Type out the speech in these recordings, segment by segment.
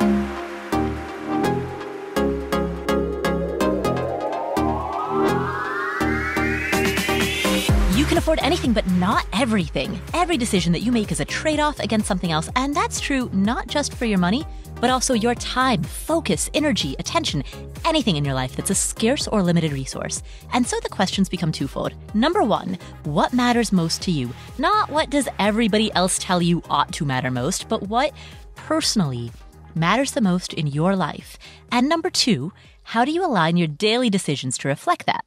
You can afford anything, but not everything. Every decision that you make is a trade-off against something else, and that's true not just for your money, but also your time, focus, energy, attention, anything in your life that's a scarce or limited resource. And so the questions become twofold. Number one, what matters most to you? Not what does everybody else tell you ought to matter most, but what personally matters the most in your life. And number two, how do you align your daily decisions to reflect that?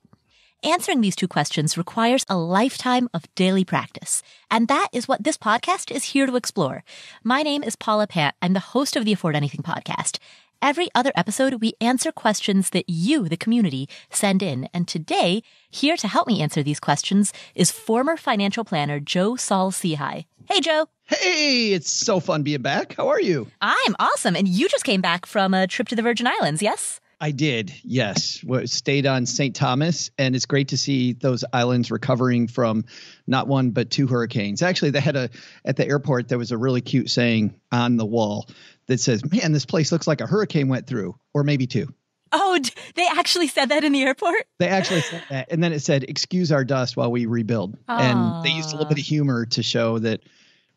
Answering these two questions requires a lifetime of daily practice. And that is what this podcast is here to explore. My name is Paula Pant. I'm the host of the Afford Anything podcast. Every other episode, we answer questions that you, the community, send in. And today, here to help me answer these questions is former financial planner Joe Saul-Sehy. Hey, Joe. Hey, it's so fun being back. How are you? I'm awesome. And you just came back from a trip to the Virgin Islands, yes? I did, yes. Stayed on St. Thomas, and it's great to see those islands recovering from not one, but two hurricanes. Actually, they had at the airport, there was a really cute saying on the wall that says, man, this place looks like a hurricane went through, or maybe two. Oh, they actually said that in the airport? They actually said that. And then it said, excuse our dust while we rebuild. Aww. And they used a little bit of humor to show that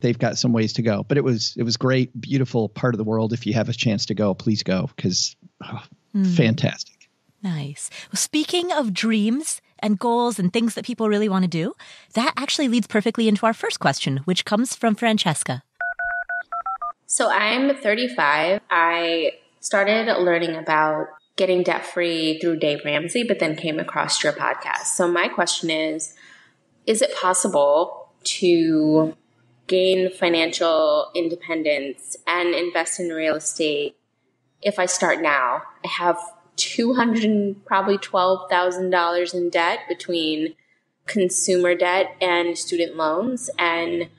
they've got some ways to go. But it was great, beautiful part of the world. If you have a chance to go, please go, because fantastic. Nice. Well, speaking of dreams and goals and things that people really want to do, that actually leads perfectly into our first question, which comes from Franchesca. So I'm 35. I started learning about getting debt-free through Dave Ramsey, but then came across your podcast. So my question is it possible to gain financial independence and invest in real estate if I start now? I have $12,000 in debt between consumer debt and student loans, and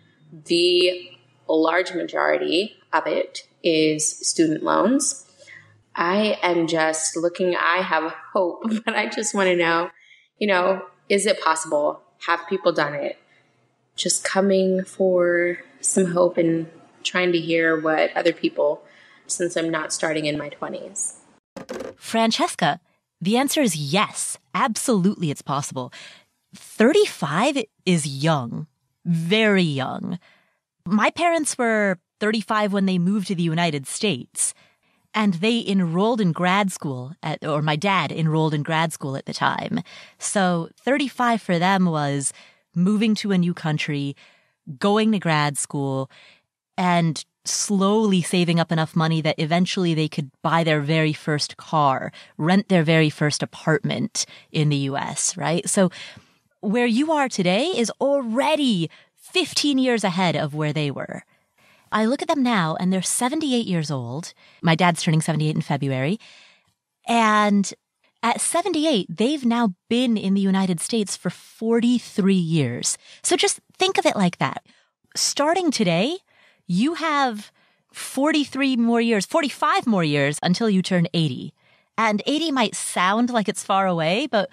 the large majority of it is student loans. I am just looking, I have hope, but I just want to know, is it possible? Have people done it? Just coming for some hope and trying to hear what other people, since I'm not starting in my 20s. Franchesca, the answer is yes. Absolutely, it's possible. 35 is young, very young. My parents were 35 when they moved to the United States, and they enrolled in grad school, or my dad enrolled in grad school at the time. So 35 for them was moving to a new country, going to grad school, and slowly saving up enough money that eventually they could buy their very first car, rent their very first apartment in the US, right? So where you are today is already 15 years ahead of where they were. I look at them now and they're 78 years old. My dad's turning 78 in February. And at 78, they've now been in the United States for 43 years. So just think of it like that. Starting today, you have 45 more years until you turn 80. And 80 might sound like it's far away, but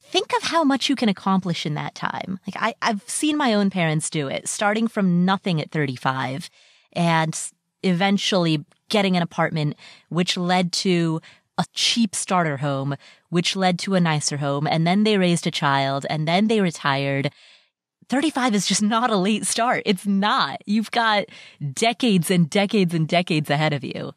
think of how much you can accomplish in that time. Like I've seen my own parents do it, starting from nothing at 35 and eventually getting an apartment, which led to a cheap starter home, which led to a nicer home. And then they raised a child and then they retired. 35 is just not a late start. It's not. You've got decades and decades and decades ahead of you.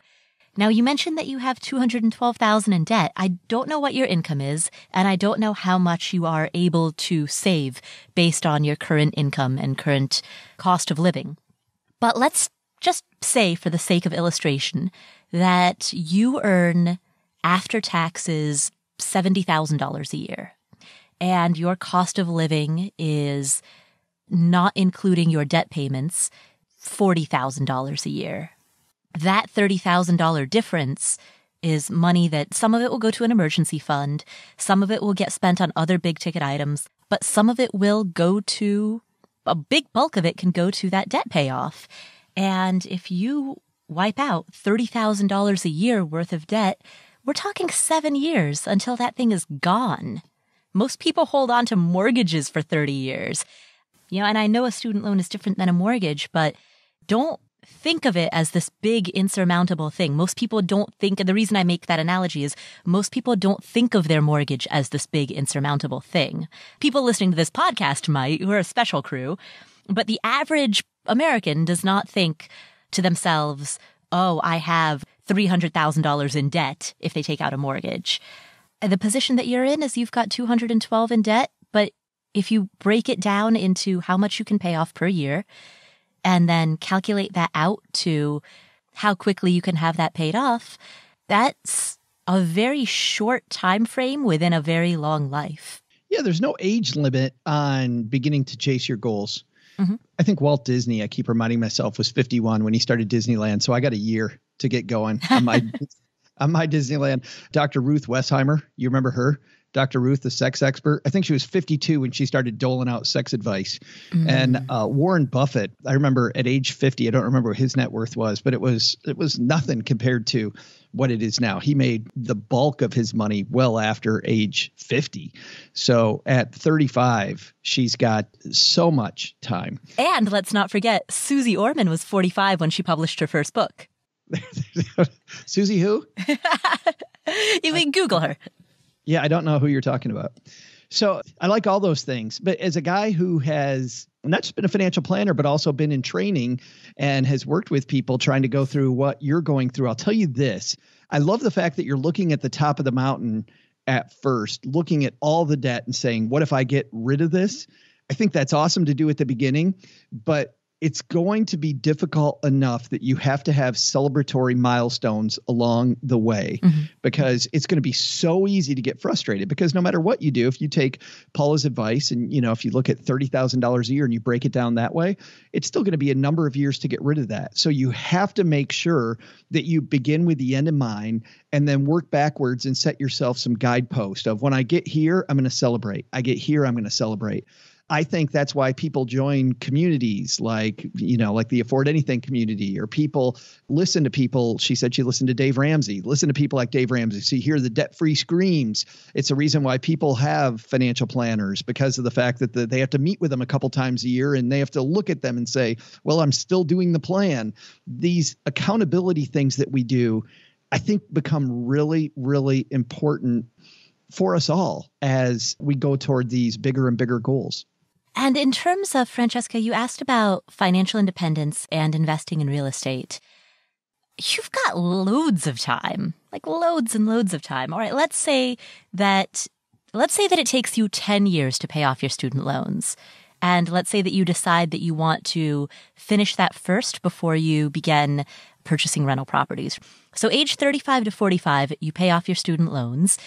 Now, you mentioned that you have $212,000 in debt. I don't know what your income is, and I don't know how much you are able to save based on your current income and current cost of living. But let's just say, for the sake of illustration, that you earn, after taxes, $70,000 a year. And your cost of living is, not including your debt payments, $40,000 a year. That $30,000 difference is money that some of it will go to an emergency fund, some of it will get spent on other big ticket items, but some of it will go to, a big bulk of it can go to that debt payoff. And if you wipe out $30,000 a year worth of debt, we're talking 7 years until that thing is gone. Most people hold on to mortgages for 30 years. And I know a student loan is different than a mortgage, but don't think of it as this big insurmountable thing. Most people don't think, and the reason I make that analogy is most people don't think of their mortgage as this big insurmountable thing. People listening to this podcast might, who are a special crew, but the average American does not think to themselves, oh, I have $300,000 in debt if they take out a mortgage. And the position that you're in is you've got $212 in debt, but if you break it down into how much you can pay off per year and then calculate that out to how quickly you can have that paid off, that's a very short time frame within a very long life. Yeah, there's no age limit on beginning to chase your goals. Mm-hmm. I think Walt Disney, I keep reminding myself, was 51 when he started Disneyland. So I got a year to get going on my Disneyland. Dr. Ruth Westheimer, you remember her? Dr. Ruth, the sex expert. I think she was 52 when she started doling out sex advice. Mm. And Warren Buffett, I remember at age 50, I don't remember what his net worth was, but it was nothing compared to what it is now. He made the bulk of his money well after age 50. So at 35, she's got so much time. And let's not forget, Susie Orman was 45 when she published her first book. Susie who? You can Google her. Yeah, I don't know who you're talking about. So I like all those things. But as a guy who has not just been a financial planner, but also been in training and has worked with people trying to go through what you're going through, I'll tell you this. I love the fact that you're looking at the top of the mountain at first, looking at all the debt and saying, what if I get rid of this? I think that's awesome to do at the beginning, but it's going to be difficult enough that you have to have celebratory milestones along the way, because it's going to be so easy to get frustrated, because no matter what you do, if you take Paula's advice and, if you look at $30,000 a year and you break it down that way, it's still going to be a number of years to get rid of that. So you have to make sure that you begin with the end in mind and then work backwards and set yourself some guidepost of, when I get here, I'm going to celebrate. I get here, I'm going to celebrate. I think that's why people join communities like the Afford Anything community, or people listen to people. She said she listened to Dave Ramsey. Listen to people like Dave Ramsey. So you hear the debt-free screams. It's a reason why people have financial planners, because of the fact that they have to meet with them a couple times a year and they have to look at them and say, well, I'm still doing the plan. These accountability things that we do, I think, become really, really important for us all as we go toward these bigger and bigger goals. And in terms of, Franchesca, you asked about financial independence and investing in real estate. You've got loads of time, like loads and loads of time. All right, let's say that it takes you 10 years to pay off your student loans. And let's say that you decide that you want to finish that first before you begin purchasing rental properties. So age 35 to 45, you pay off your student loans.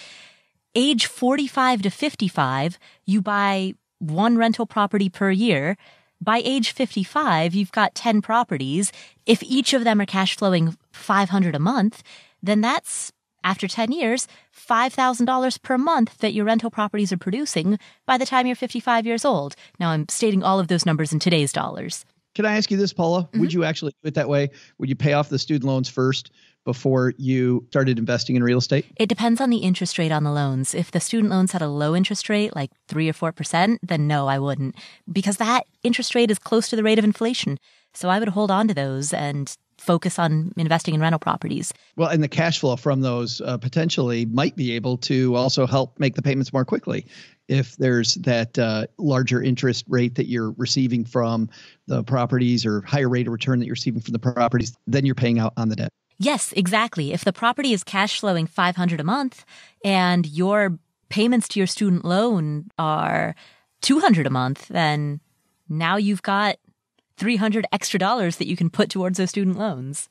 Age 45 to 55, you buy one rental property per year. By age 55, you've got 10 properties. If each of them are cash flowing $500 a month, then that's, after 10 years, $5,000 per month that your rental properties are producing by the time you're 55 years old. Now, I'm stating all of those numbers in today's dollars. Can I ask you this, Paula? Mm-hmm. Would you actually do it that way? Would you pay off the student loans first before you started investing in real estate? It depends on the interest rate on the loans. If the student loans had a low interest rate, like 3 or 4%, then no, I wouldn't, because that interest rate is close to the rate of inflation. So I would hold on to those and focus on investing in rental properties. Well, and the cash flow from those potentially might be able to also help make the payments more quickly. If there's that larger interest rate that you're receiving from the properties, or higher rate of return that you're receiving from the properties, then you're paying out on the debt. Yes, exactly. If the property is cash flowing $500 a month and your payments to your student loan are $200 a month, then now you've got $300 extra dollars that you can put towards those student loans.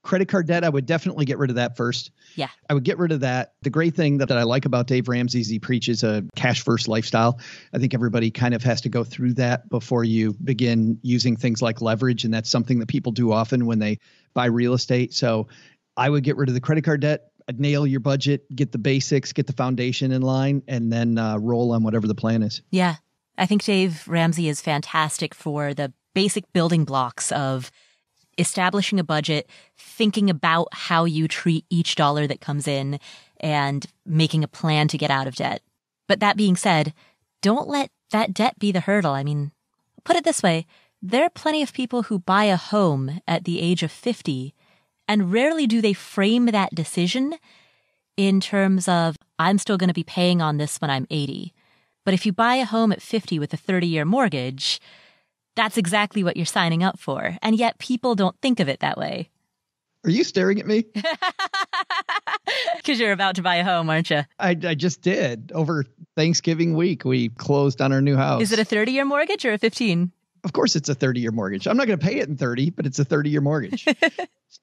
Credit card debt, I would definitely get rid of that first. Yeah. I would get rid of that. The great thing that I like about Dave Ramsey is he preaches a cash first lifestyle. I think everybody kind of has to go through that before you begin using things like leverage. And that's something that people do often when they buy real estate. So I would get rid of the credit card debt, nail your budget, get the basics, get the foundation in line, and then roll on whatever the plan is. Yeah. I think Dave Ramsey is fantastic for the basic building blocks of establishing a budget, thinking about how you treat each dollar that comes in, and making a plan to get out of debt. But that being said, don't let that debt be the hurdle. I mean, put it this way. there are plenty of people who buy a home at the age of 50, and rarely do they frame that decision in terms of, I'm still going to be paying on this when I'm 80. But if you buy a home at 50 with a 30-year mortgage, that's exactly what you're signing up for. And yet people don't think of it that way. Are you staring at me? Because you're about to buy a home, aren't you? I just did. Over Thanksgiving week, we closed on our new house. Is it a 30-year mortgage or a 15? Of course, it's a 30-year mortgage. I'm not going to pay it in 30, but it's a 30-year mortgage.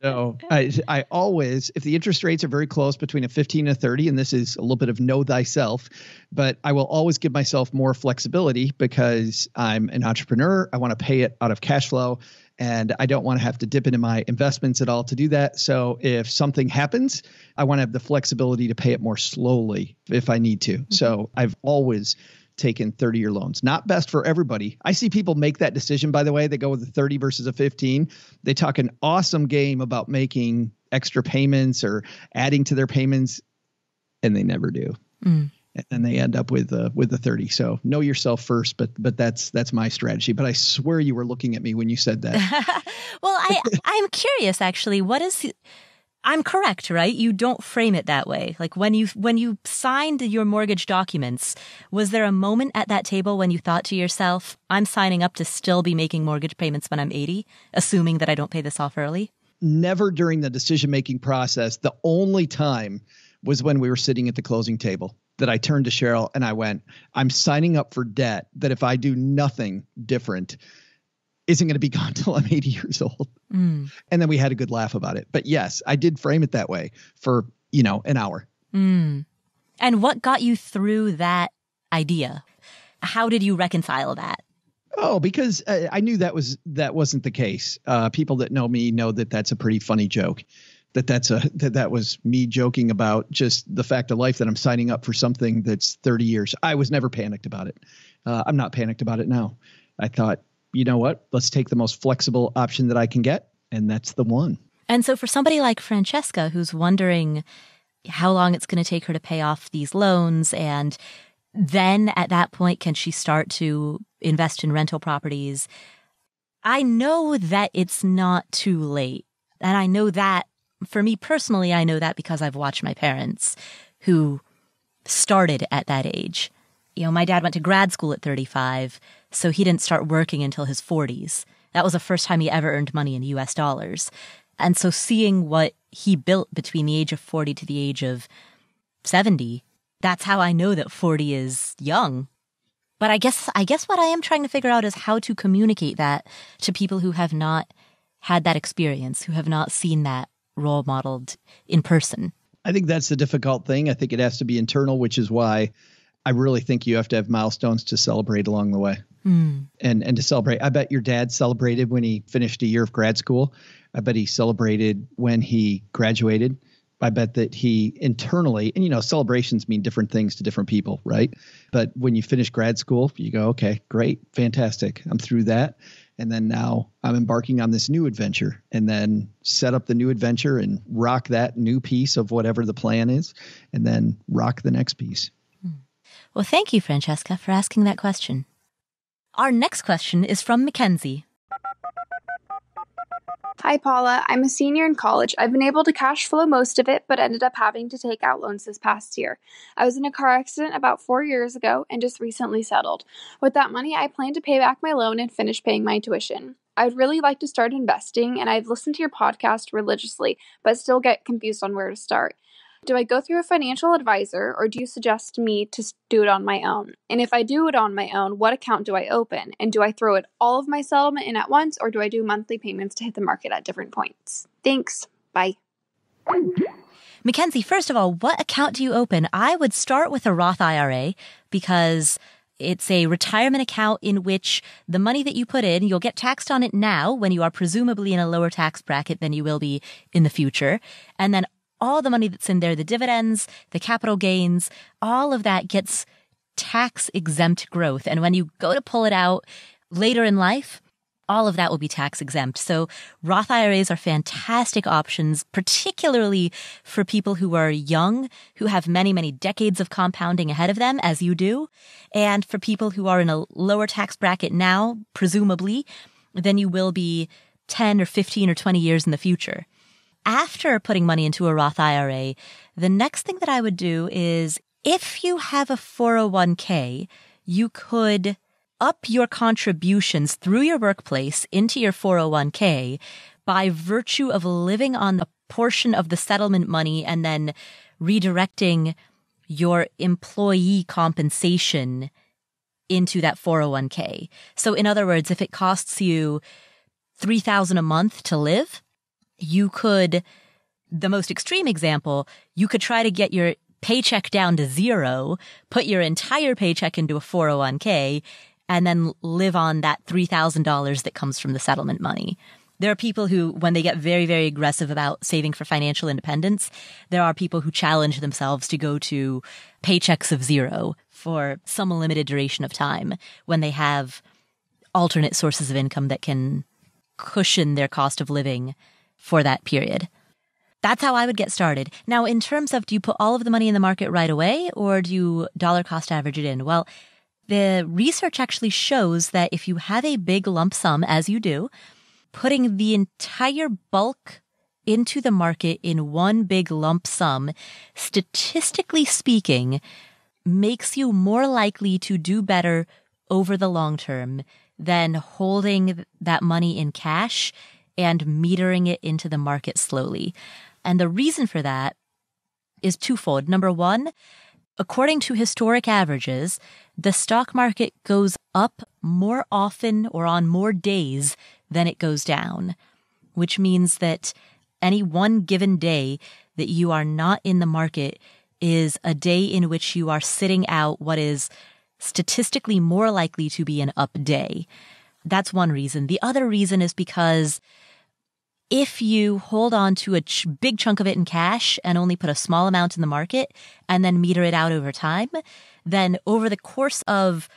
So I always, if the interest rates are very close between a 15 and a 30, and this is a little bit of know thyself, but I will always give myself more flexibility because I'm an entrepreneur. I want to pay it out of cash flow, and I don't want to have to dip into my investments at all to do that. So if something happens, I want to have the flexibility to pay it more slowly if I need to. Mm-hmm. So I've always taken 30-year loans. Not best for everybody. I see people make that decision, by the way. They go with a 30 versus a 15. They talk an awesome game about making extra payments or adding to their payments, and they never do. Mm. And they end up with a 30. So know yourself first, but that's my strategy. But I swear you were looking at me when you said that. Well, I'm curious, actually. I'm correct, right? You don't frame it that way. Like when you signed your mortgage documents, was there a moment at that table when you thought to yourself, I'm signing up to still be making mortgage payments when I'm 80, assuming that I don't pay this off early? Never during the decision-making process. The only time was when we were sitting at the closing table that I turned to Cheryl and I went, I'm signing up for debt that if I do nothing different, isn't going to be gone till I'm 80 years old. Mm. And then we had a good laugh about it. But yes, I did frame it that way for, an hour. Mm. And what got you through that idea? How did you reconcile that? Oh, because I knew that wasn't the case. People that know me know that that's a pretty funny joke. That was me joking about just the fact of life that I'm signing up for something that's 30 years. I was never panicked about it. I'm not panicked about it now. I thought, you know what? Let's take the most flexible option that I can get. And that's the one. And so for somebody like Franchesca, who's wondering how long it's going to take her to pay off these loans, and then at that point, can she start to invest in rental properties? I know that it's not too late. And I know that, for me personally, I know that because I've watched my parents who started at that age. My dad went to grad school at 35, so he didn't start working until his 40s. That was the first time he ever earned money in US dollars. And so seeing what he built between the age of 40 to the age of 70, that's how I know that 40 is young. But I guess what I am trying to figure out is how to communicate that to people who have not had that experience, who have not seen that role modeled in person. I think that's the difficult thing. I think it has to be internal, which is why I really think you have to have milestones to celebrate along the way. Mm. And to celebrate. I bet your dad celebrated when he finished a year of grad school. I bet he celebrated when he graduated. I bet that he internally, and celebrations mean different things to different people, right? But when you finish grad school, you go, okay, great, fantastic. I'm through that. And then now I'm embarking on this new adventure, and then set up the new adventure and rock that new piece of whatever the plan is, and then rock the next piece. Well, thank you, Franchesca, for asking that question. Our next question is from Mackenzie. Hi, Paula. I'm a senior in college. I've been able to cash flow most of it, but ended up having to take out loans this past year. I was in a car accident about 4 years ago and just recently settled. With that money, I plan to pay back my loan and finish paying my tuition. I'd really like to start investing, and I've listened to your podcast religiously, but still get confused on where to start. Do I go through a financial advisor, or do you suggest me to do it on my own? And if I do it on my own, what account do I open? And do I throw it all of my settlement in at once, or do I do monthly payments to hit the market at different points? Thanks. Bye. Mackenzie, first of all, what account do you open? I would start with a Roth IRA because it's a retirement account in which the money that you put in, you'll get taxed on it now when you are presumably in a lower tax bracket than you will be in the future. And then all the money that's in there, the dividends, the capital gains, all of that gets tax-exempt growth. And when you go to pull it out later in life, all of that will be tax-exempt. So Roth IRAs are fantastic options, particularly for people who are young, who have many, many decades of compounding ahead of them, as you do. And for people who are in a lower tax bracket now, presumably, than you will be 10 or 15 or 20 years in the future. After putting money into a Roth IRA, the next thing that I would do is if you have a 401k, you could up your contributions through your workplace into your 401k by virtue of living on a portion of the settlement money and then redirecting your employee compensation into that 401k. So in other words, if it costs you $3,000 a month to live, you could, the most extreme example, you could try to get your paycheck down to zero, put your entire paycheck into a 401k, and then live on that $3,000 that comes from the settlement money. There are people who, when they get very, very aggressive about saving for financial independence, there are people who challenge themselves to go to paychecks of zero for some limited duration of time when they have alternate sources of income that can cushion their cost of living for that period. That's how I would get started. Now, in terms of, do you put all of the money in the market right away or do you dollar cost average it in? Well, the research actually shows that if you have a big lump sum, as you do, putting the entire bulk into the market in one big lump sum, statistically speaking, makes you more likely to do better over the long term than holding that money in cash and metering it into the market slowly. And the reason for that is twofold. Number one, according to historic averages, the stock market goes up more often or on more days than it goes down, which means that any one given day that you are not in the market is a day in which you are sitting out what is statistically more likely to be an up day. That's one reason. The other reason is because if you hold on to a big chunk of it in cash and only put a small amount in the market and then meter it out over time, then over the course of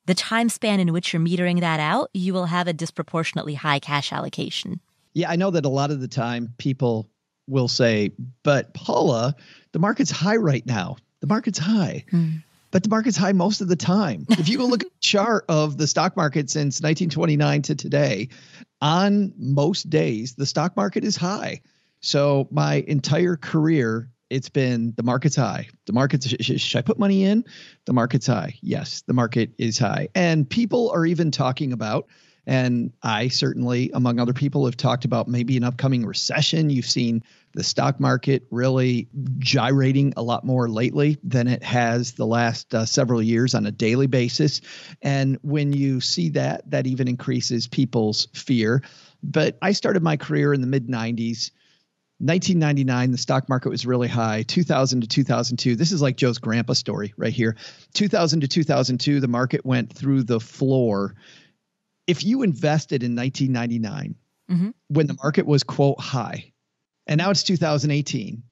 the time span in which you're metering that out, you will have a disproportionately high cash allocation. Yeah, I know that a lot of the time people will say, but Paula, the market's high right now. The market's high. But the market's high most of the time. If you go look at the chart of the stock market since 1929 to today, on most days, the stock market is high. So my entire career, it's been the market's high. The market's, should I put money in? The market's high. Yes, the market is high. And people are even talking about, and I certainly, among other people, have talked about maybe an upcoming recession. You've seen the stock market really gyrating a lot more lately than it has the last several years on a daily basis. And when you see that, that even increases people's fear. But I started my career in the mid-90s. 1999, the stock market was really high. 2000 to 2002, this is like Joe's grandpa story right here. 2000 to 2002, the market went through the floor. If you invested in 1999, when the market was, quote, high, and now it's 2018,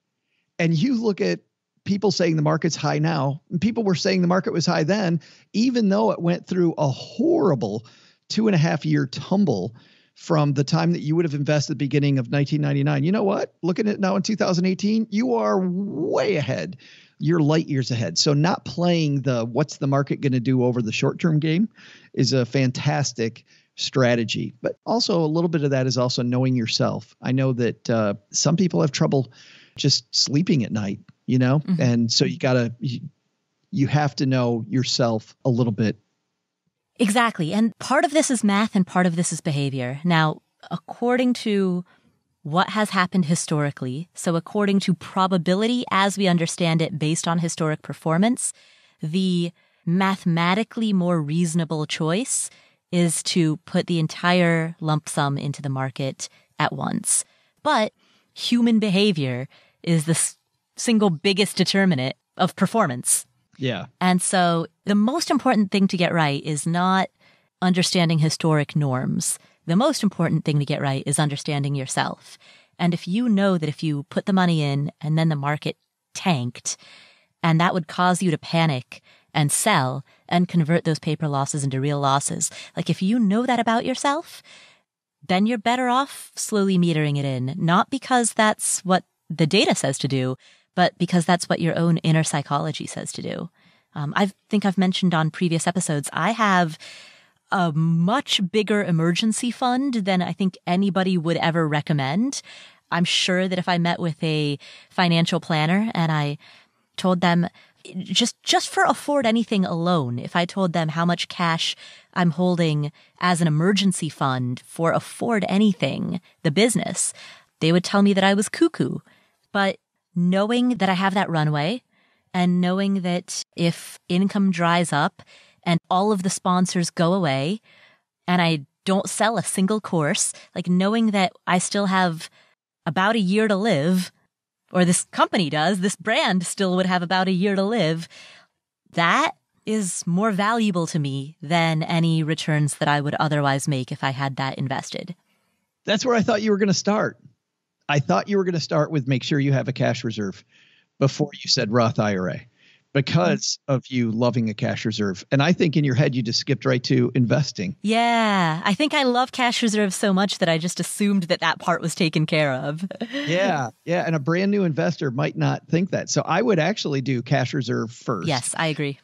and you look at people saying the market's high now, and people were saying the market was high then, even though it went through a horrible 2.5-year tumble from the time that you would have invested at the beginning of 1999. You know what? Looking at it now in 2018, you are way ahead. You're light years ahead. So not playing the what's the market going to do over the short-term game is a fantastic strategy. But also a little bit of that is also knowing yourself. I know that some people have trouble just sleeping at night, you know, and so you have to know yourself a little bit. Exactly. And part of this is math and part of this is behavior. Now, according to what has happened historically, so according to probability as we understand it based on historic performance, the mathematically more reasonable choice is to put the entire lump sum into the market at once. But human behavior is the single biggest determinant of performance. Yeah. And so the most important thing to get right is not understanding historic norms. The most important thing to get right is understanding yourself. And if you know that if you put the money in and then the market tanked, and that would cause you to panic and sell and convert those paper losses into real losses, like if you know that about yourself, then you're better off slowly metering it in, not because that's what the data says to do, but because that's what your own inner psychology says to do. I think I've mentioned on previous episodes, I have a much bigger emergency fund than I think anybody would ever recommend. I'm sure that if I met with a financial planner and I told them just for Afford Anything alone, if I told them how much cash I'm holding as an emergency fund for Afford Anything, the business, they would tell me that I was cuckoo. But knowing that I have that runway and knowing that if income dries up and all of the sponsors go away and I don't sell a single course, like knowing that I still have about a year to live, or this company does, this brand still would have about a year to live, that is more valuable to me than any returns that I would otherwise make if I had that invested. That's where I thought you were going to start. I thought you were going to start with make sure you have a cash reserve before you said Roth IRA because of you loving a cash reserve. And I think in your head, you just skipped right to investing. Yeah. I think I love cash reserves so much that I just assumed that that part was taken care of. Yeah. Yeah. And a brand new investor might not think that. So I would actually do cash reserve first. Yes, I agree.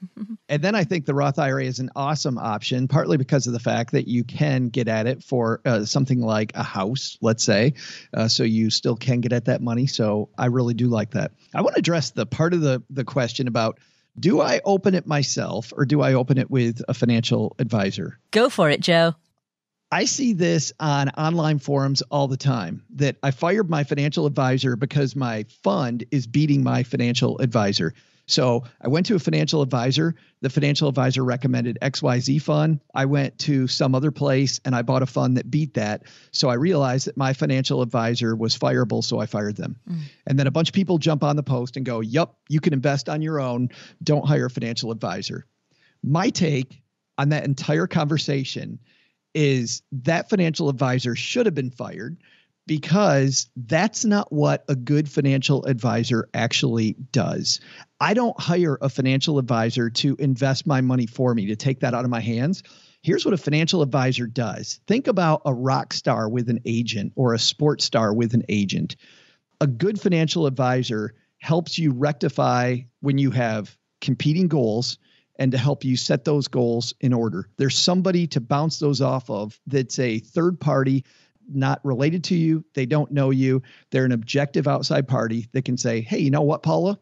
And then I think the Roth IRA is an awesome option, partly because of the fact that you can get at it for something like a house, let's say. So you still can get at that money. So I really do like that. I want to address the part of the question about, do I open it myself or do I open it with a financial advisor? Go for it, Joe. I see this on online forums all the time, that I fired my financial advisor because my fund is beating my financial advisor. So I went to a financial advisor. The financial advisor recommended XYZ fund. I went to some other place and I bought a fund that beat that. So I realized that my financial advisor was fireable, so I fired them. And then a bunch of people jump on the post and go, yup, you can invest on your own. Don't hire a financial advisor. My take on that entire conversation is that financial advisor should have been fired, because that's not what a good financial advisor actually does. I don't hire a financial advisor to invest my money for me, to take that out of my hands. Here's what a financial advisor does. Think about a rock star with an agent or a sports star with an agent. A good financial advisor helps you rectify when you have competing goals and to help you set those goals in order. There's somebody to bounce those off of that's a third party, not related to you. They don't know you. They're an objective outside party that can say, hey, you know what, Paula?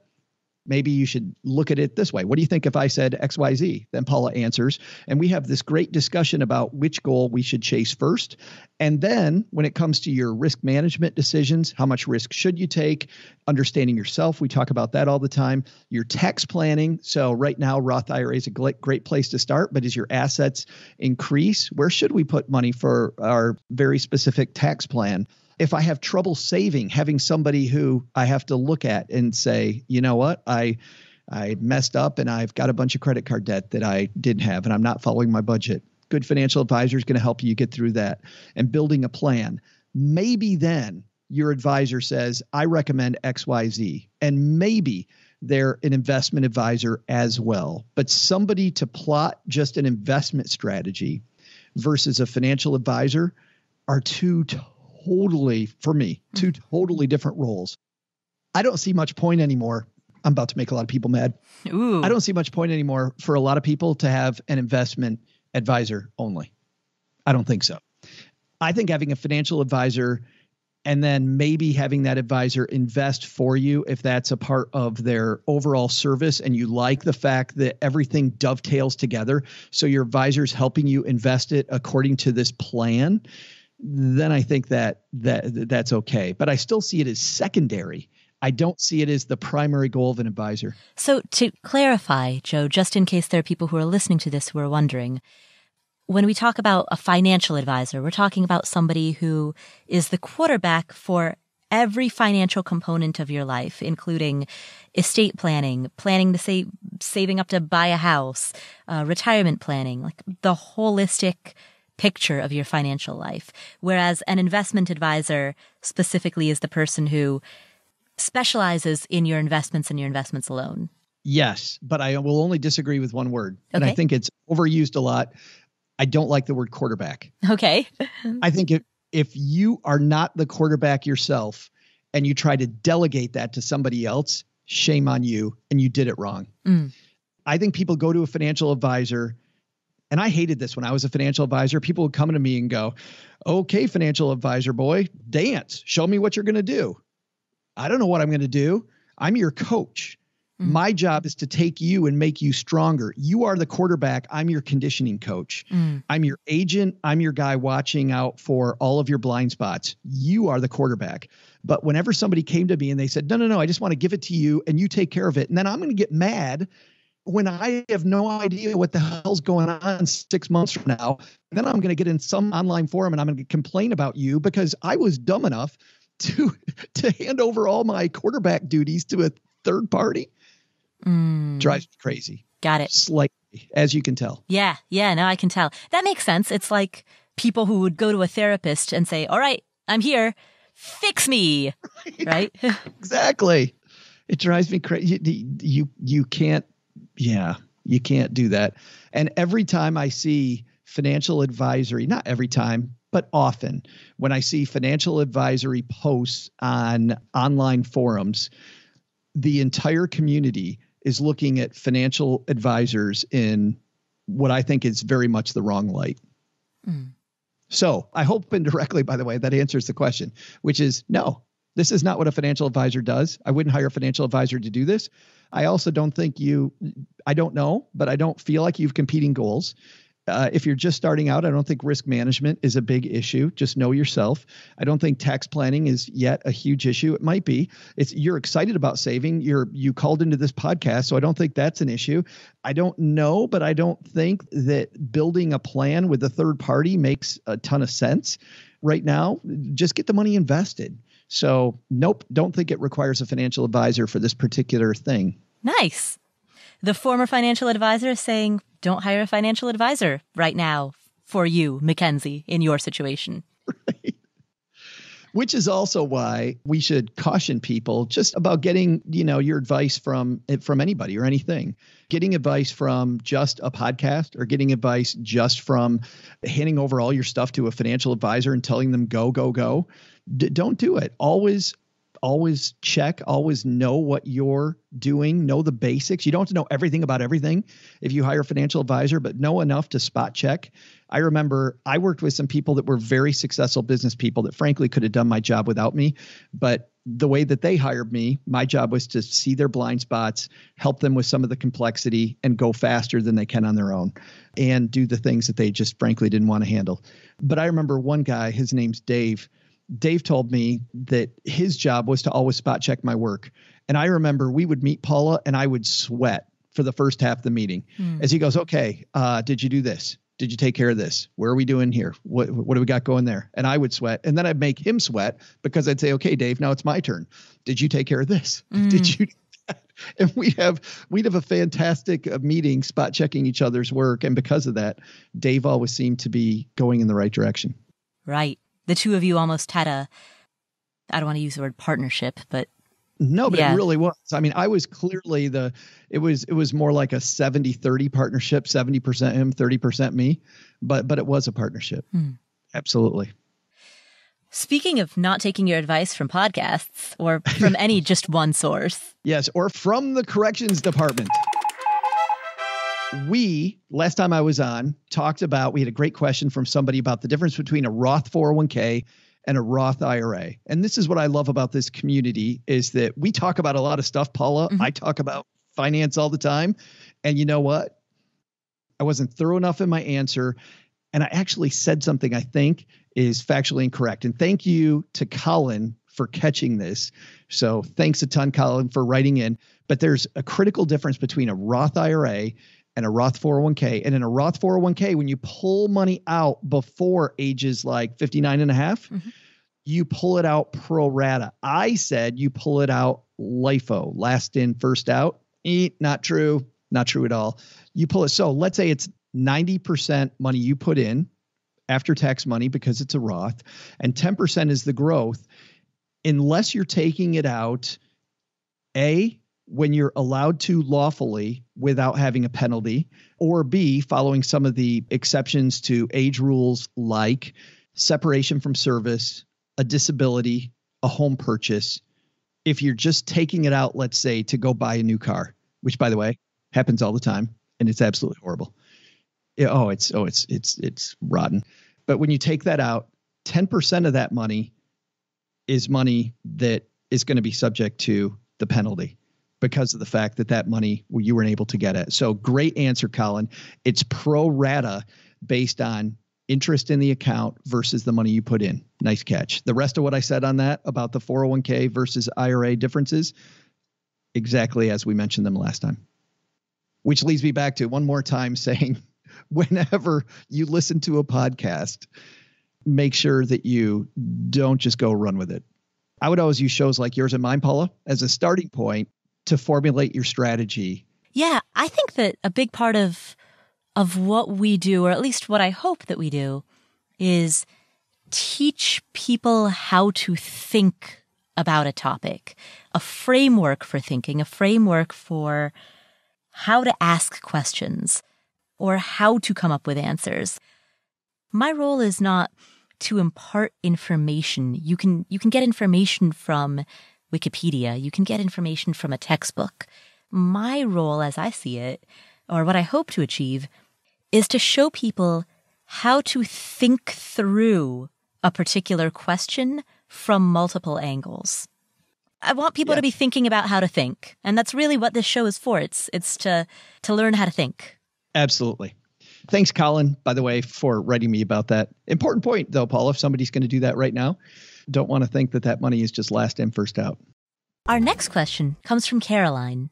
Maybe you should look at it this way. What do you think if I said XYZ? Then Paula answers, and we have this great discussion about which goal we should chase first. And then when it comes to your risk management decisions, how much risk should you take? Understanding yourself. We talk about that all the time. Your tax planning. So right now, Roth IRA is a great place to start, but as your assets increase, where should we put money for our very specific tax plan? If I have trouble saving, having somebody who I have to look at and say, you know what, I messed up and I've got a bunch of credit card debt that I didn't have and I'm not following my budget. Good financial advisor is going to help you get through that and building a plan. Maybe then your advisor says, I recommend XYZ, and maybe they're an investment advisor as well. But somebody to plot just an investment strategy versus a financial advisor are two totally different roles. I don't see much point anymore. I'm about to make a lot of people mad. Ooh. I don't see much point anymore for a lot of people to have an investment advisor only. I don't think so. I think having a financial advisor and then maybe having that advisor invest for you, if that's a part of their overall service and you like the fact that everything dovetails together, so your advisor's helping you invest it according to this plan, then I think that's okay. But I still see it as secondary. I don't see it as the primary goal of an advisor. So to clarify, Joe, just in case there are people who are listening to this who are wondering, when we talk about a financial advisor, we're talking about somebody who is the quarterback for every financial component of your life, including estate planning, planning to saving up to buy a house, retirement planning, like the holistic picture of your financial life. Whereas an investment advisor specifically is the person who specializes in your investments and your investments alone. Yes, but I will only disagree with one word. Okay. And I think it's overused a lot. I don't like the word quarterback. Okay. I think if you are not the quarterback yourself and you try to delegate that to somebody else, shame on you, and you did it wrong. I think people go to a financial advisor And I hated this when I was a financial advisor. People would come to me and go, okay, financial advisor boy, dance. Show me what you're going to do. I don't know what I'm going to do. I'm your coach. My job is to take you and make you stronger. You are the quarterback. I'm your conditioning coach. I'm your agent. I'm your guy watching out for all of your blind spots. You are the quarterback. But whenever somebody came to me and they said, no, I just want to give it to you and you take care of it. And then I'm going to get mad when I have no idea what the hell's going on 6 months from now. And then I'm going to get in some online forum and I'm going to complain about you because I was dumb enough to hand over all my quarterback duties to a third party. Drives me crazy. Got it. Slightly, as you can tell. Yeah, no, I can tell. That makes sense. It's like people who would go to a therapist and say, all right, I'm here. Fix me. Right? Exactly. It drives me crazy. You can't do that. And every time I see financial advisory, not every time, but often when I see financial advisory posts on online forums, the entire community is looking at financial advisors in what I think is very much the wrong light. So I hope indirectly, by the way, that answers the question, which is no, this is not what a financial advisor does. I wouldn't hire a financial advisor to do this. I also don't think I don't know, but I don't feel like you have competing goals. If you're just starting out, I don't think risk management is a big issue. Just know yourself. I don't think tax planning is yet a huge issue. It might be. You're excited about saving. You called into this podcast, so I don't think that's an issue. I don't know, but I don't think that building a plan with a third party makes a ton of sense right now. Just get the money invested. So nope, don't think it requires a financial advisor for this particular thing. Nice. The former financial advisor is saying, don't hire a financial advisor right now for you, Mackenzie, in your situation. Right. Which is also why we should caution people just about getting, your advice from anybody or anything. Getting advice from just a podcast or getting advice just from handing over all your stuff to a financial advisor and telling them go, go, go. Don't do it. Always check, always know what you're doing, know the basics. You don't have to know everything about everything if you hire a financial advisor, but know enough to spot check. I remember I worked with some people that were very successful business people that frankly could have done my job without me. But the way that they hired me, my job was to see their blind spots, help them with some of the complexity and go faster than they can on their own and do the things that they just frankly didn't want to handle. But I remember one guy, his name's Dave. Dave told me that his job was to always spot check my work. And I remember we would meet Paula and I would sweat for the first half of the meeting as he goes, okay, did you do this? Did you take care of this? Where are we doing here? What do we got going there? And I would sweat. And then I'd make him sweat because I'd say, okay, Dave, now it's my turn. Did you take care of this? Did you do that? And we'd have a fantastic meeting spot checking each other's work. And because of that, Dave always seemed to be going in the right direction. Right. The two of you almost had I don't want to use the word partnership, but. No, but yeah. It really was. I mean, I was clearly it was more like a 70-30 partnership, 70% him, 30% me, but it was a partnership. Absolutely. Speaking of not taking your advice from podcasts or from any just one source. Yes, or from the corrections department. Last time I was on, we had a great question from somebody about the difference between a Roth 401k and a Roth IRA. And this is what I love about this community is that we talk about a lot of stuff, Paula. I talk about finance all the time. And you know what? I wasn't thorough enough in my answer. And I actually said something I think is factually incorrect. And thank you to Colin for catching this. So thanks a ton, Colin, for writing in. But there's a critical difference between a Roth IRA and a Roth 401k. And in a Roth 401k, when you pull money out before ages like 59 and a half, you pull it out pro rata. I said you pull it out LIFO, last in, first out. Not true. Not true at all. You pull it. So let's say it's 90% money you put in after tax money because it's a Roth, and 10% is the growth. Unless you're taking it out, when you're allowed to lawfully without having a penalty, or B, following some of the exceptions to age rules like separation from service, a disability, a home purchase. If you're just taking it out, let's say, to go buy a new car, which by the way, happens all the time, and it's absolutely horrible. It's rotten. But when you take that out, 10% of that money is money that is going to be subject to the penalty because of the fact that money you weren't able to get it. So great answer, Colin. It's pro rata based on interest in the account versus the money you put in. Nice catch. The rest of what I said on that about the 401k versus IRA differences, exactly as we mentioned them last time. Which leads me back to one more time saying, whenever you listen to a podcast, make sure that you don't just go run with it. I would always use shows like yours and mine, Paula, as a starting point to formulate your strategy. Yeah, I think that a big part of what we do, or at least what I hope that we do, is teach people how to think about a topic, a framework for thinking, a framework for how to ask questions or how to come up with answers. My role is not to impart information. You can get information from Wikipedia. You can get information from a textbook. My role, as I see it, or what I hope to achieve, is to show people how to think through a particular question from multiple angles. I want people to be thinking about how to think. And that's really what this show is for. It's to learn how to think. Absolutely. Thanks, Colin, by the way, for writing me about that. Important point, though, Paul, if somebody's going to do that right now, don't want to think that money is just last in, first out. Our next question comes from Caroline.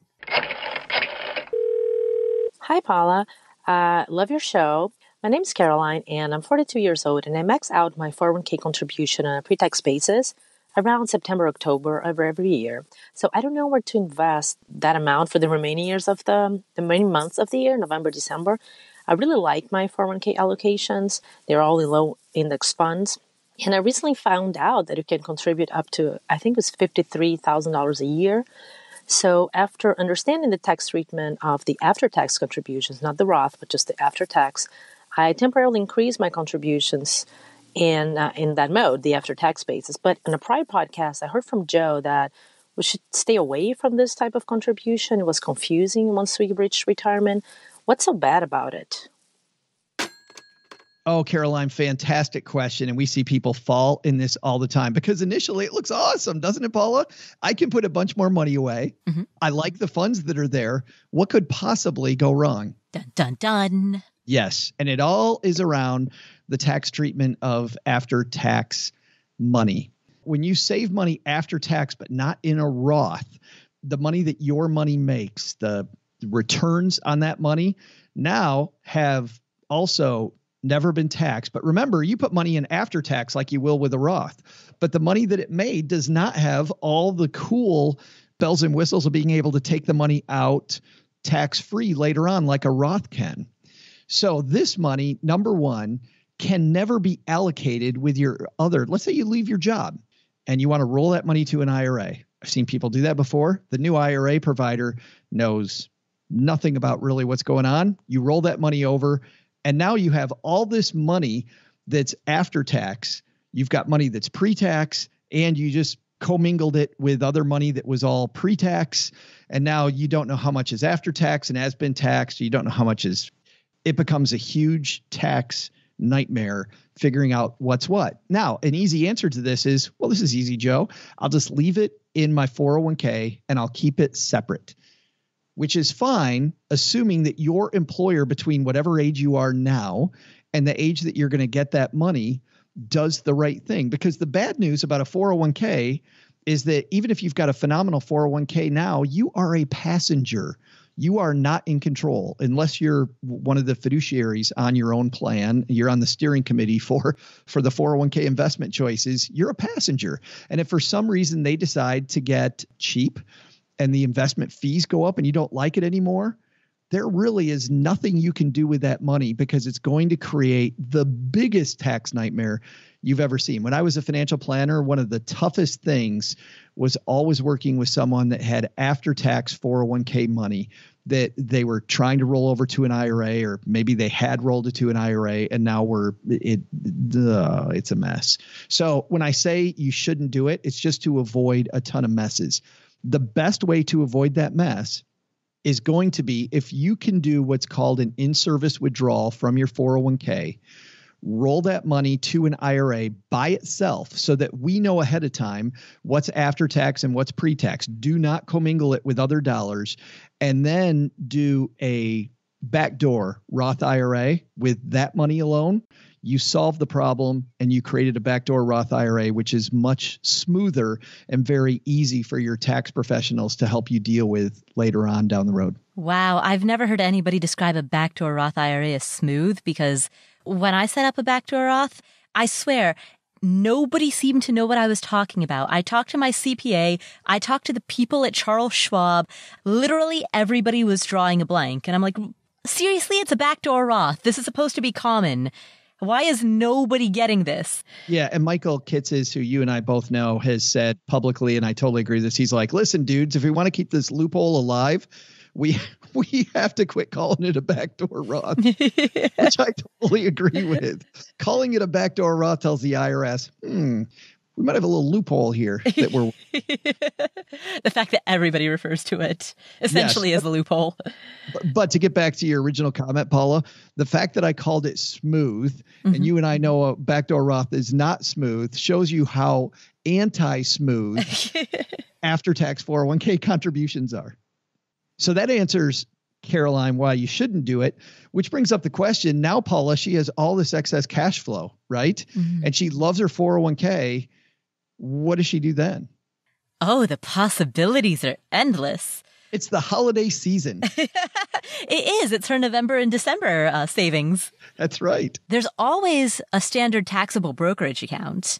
Hi, Paula. Love your show. My name's Caroline, and I'm 42 years old, and I max out my 401k contribution on a pre-tax basis around September, October of every year. So I don't know where to invest that amount for the remaining years of the remaining months of the year, November, December. I really like my 401k allocations. They're all in low index funds. And I recently found out that you can contribute up to, I think it was $53,000 a year. So after understanding the tax treatment of the after-tax contributions, not the Roth, but just the after-tax, I temporarily increased my contributions in that mode, the after-tax basis. But in a prior podcast, I heard from Joe that we should stay away from this type of contribution. It was confusing once we reached retirement. What's so bad about it? Oh, Caroline, fantastic question. And we see people fall in this all the time because initially it looks awesome, doesn't it, Paula? I can put a bunch more money away. Mm-hmm. I like the funds that are there. What could possibly go wrong? Dun, dun, dun. Yes. And it all is around the tax treatment of after-tax money. When you save money after tax, but not in a Roth, the money that your money makes, the returns on that money now have also never been taxed. But remember, you put money in after tax like you will with a Roth, but the money that it made does not have all the cool bells and whistles of being able to take the money out tax-free later on like a Roth can. So this money, number one, can never be allocated with your other. Let's say you leave your job and you want to roll that money to an IRA. I've seen people do that before. The new IRA provider knows nothing about really what's going on. You roll that money over, and now you have all this money that's after tax. You've got money that's pre-tax, and you just commingled it with other money that was all pre-tax. And now you don't know how much is after tax and has been taxed. You don't know how much is. It becomes a huge tax nightmare figuring out what's what. Now, an easy answer to this is, well, this is easy, Joe. I'll just leave it in my 401k and I'll keep it separate, which is fine, assuming that your employer between whatever age you are now and the age that you're going to get that money does the right thing. Because the bad news about a 401k is that even if you've got a phenomenal 401k now, you are a passenger. You are not in control unless you're one of the fiduciaries on your own plan. You're on the steering committee for the 401k investment choices. You're a passenger. And if for some reason they decide to get cheap and the investment fees go up and you don't like it anymore, there really is nothing you can do with that money because it's going to create the biggest tax nightmare you've ever seen. When I was a financial planner, one of the toughest things was always working with someone that had after-tax 401k money that they were trying to roll over to an IRA, or maybe they had rolled it to an IRA and now it's a mess. So when I say you shouldn't do it, it's just to avoid a ton of messes. The best way to avoid that mess is going to be if you can do what's called an in-service withdrawal from your 401k, roll that money to an IRA by itself so that we know ahead of time what's after tax and what's pre-tax. Do not commingle it with other dollars, and then do a backdoor Roth IRA with that money alone. You solve the problem and you created a backdoor Roth IRA, which is much smoother and very easy for your tax professionals to help you deal with later on down the road. Wow. I've never heard anybody describe a backdoor Roth IRA as smooth, because when I set up a backdoor Roth, I swear, nobody seemed to know what I was talking about. I talked to my CPA. I talked to the people at Charles Schwab. Literally everybody was drawing a blank. And I'm like, seriously, it's a backdoor Roth. This is supposed to be common. Why is nobody getting this? Yeah. And Michael Kitzes, who you and I both know, has said publicly, and I totally agree with this. He's like, listen, dudes, if we want to keep this loophole alive, we have to quit calling it a backdoor Roth, which I totally agree with. Calling it a backdoor Roth tells the IRS, we might have a little loophole here that we're. The fact that everybody refers to it essentially as a loophole. But to get back to your original comment, Paula, the fact that I called it smooth, and you and I know a backdoor Roth is not smooth, shows you how anti-smooth after-tax 401k contributions are. So that answers, Caroline, why you shouldn't do it, which brings up the question. Now, Paula, she has all this excess cash flow, right? Mm-hmm. And she loves her 401k. What does she do then? Oh, the possibilities are endless. It's the holiday season. It is. It's her November and December savings. That's right. There's always a standard taxable brokerage account.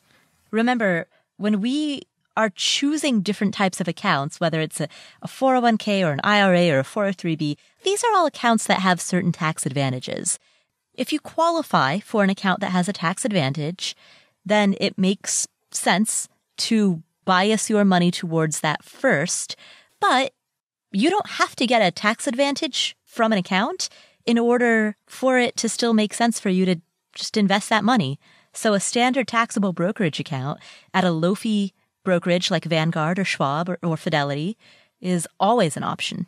Remember, when we are choosing different types of accounts, whether it's a 401k or an IRA or a 403b, these are all accounts that have certain tax advantages. If you qualify for an account that has a tax advantage, then it makes sense to bias your money towards that first. But you don't have to get a tax advantage from an account in order for it to still make sense for you to just invest that money. So a standard taxable brokerage account at a low-fee brokerage like Vanguard or Schwab or Fidelity is always an option.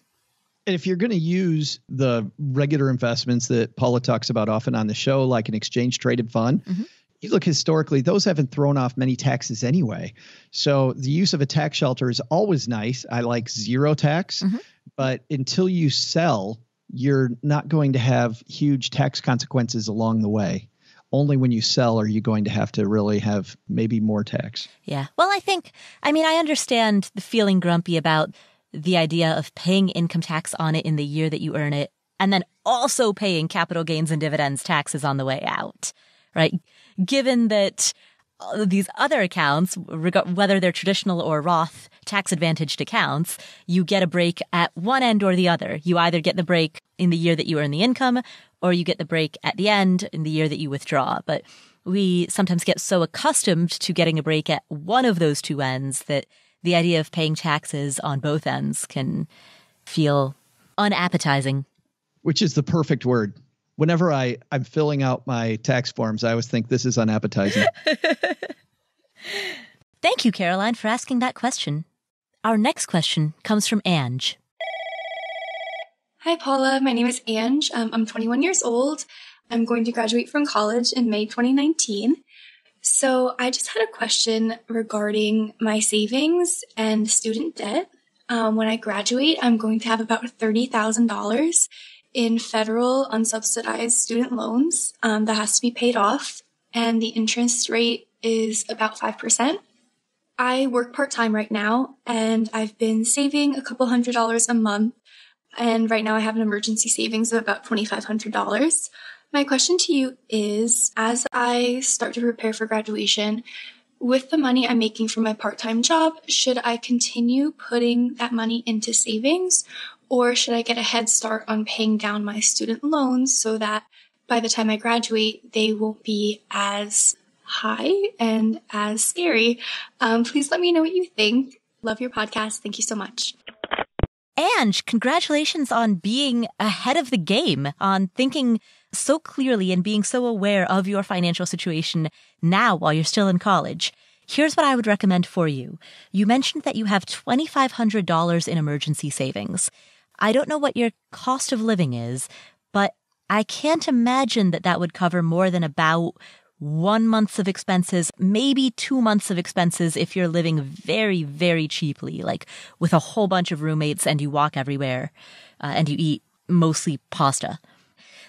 And if you're going to use the regular investments that Paula talks about often on the show, like an exchange traded fund, you look historically, those haven't thrown off many taxes anyway. So the use of a tax shelter is always nice. I like zero tax, but until you sell, you're not going to have huge tax consequences along the way. Only when you sell are you going to have to really have maybe more tax. Yeah. Well, I understand the feeling grumpy about the idea of paying income tax on it in the year that you earn it, and then also paying capital gains and dividends taxes on the way out, right? Given that these other accounts, whether they're traditional or Roth tax advantaged accounts, you get a break at one end or the other. You either get the break in the year that you earn the income, or you get the break at the end in the year that you withdraw. But we sometimes get so accustomed to getting a break at one of those two ends that the idea of paying taxes on both ends can feel unappetizing. Which is the perfect word. Whenever I'm filling out my tax forms, I always think this is unappetizing. Thank you, Caroline, for asking that question. Our next question comes from Ange. Hi, Paula. My name is Ange. I'm 21 years old. I'm going to graduate from college in May 2019. So I just had a question regarding my savings and student debt. When I graduate, I'm going to have about $30,000 in federal unsubsidized student loans that has to be paid off, and the interest rate is about 5%. I work part-time right now, and I've been saving a couple $100s a month, and right now I have an emergency savings of about $2,500. My question to you is, as I start to prepare for graduation, with the money I'm making from my part-time job, should I continue putting that money into savings, or should I get a head start on paying down my student loans so that by the time I graduate, they won't be as high and as scary? Please let me know what you think. Love your podcast. Thank you so much. Ange, congratulations on being ahead of the game, on thinking so clearly and being so aware of your financial situation now while you're still in college. Here's what I would recommend for you. You mentioned that you have $2,500 in emergency savings. I don't know what your cost of living is, but I can't imagine that that would cover more than about 1 month of expenses, maybe 2 months of expenses if you're living very, very cheaply, like with a whole bunch of roommates and you walk everywhere and you eat mostly pasta.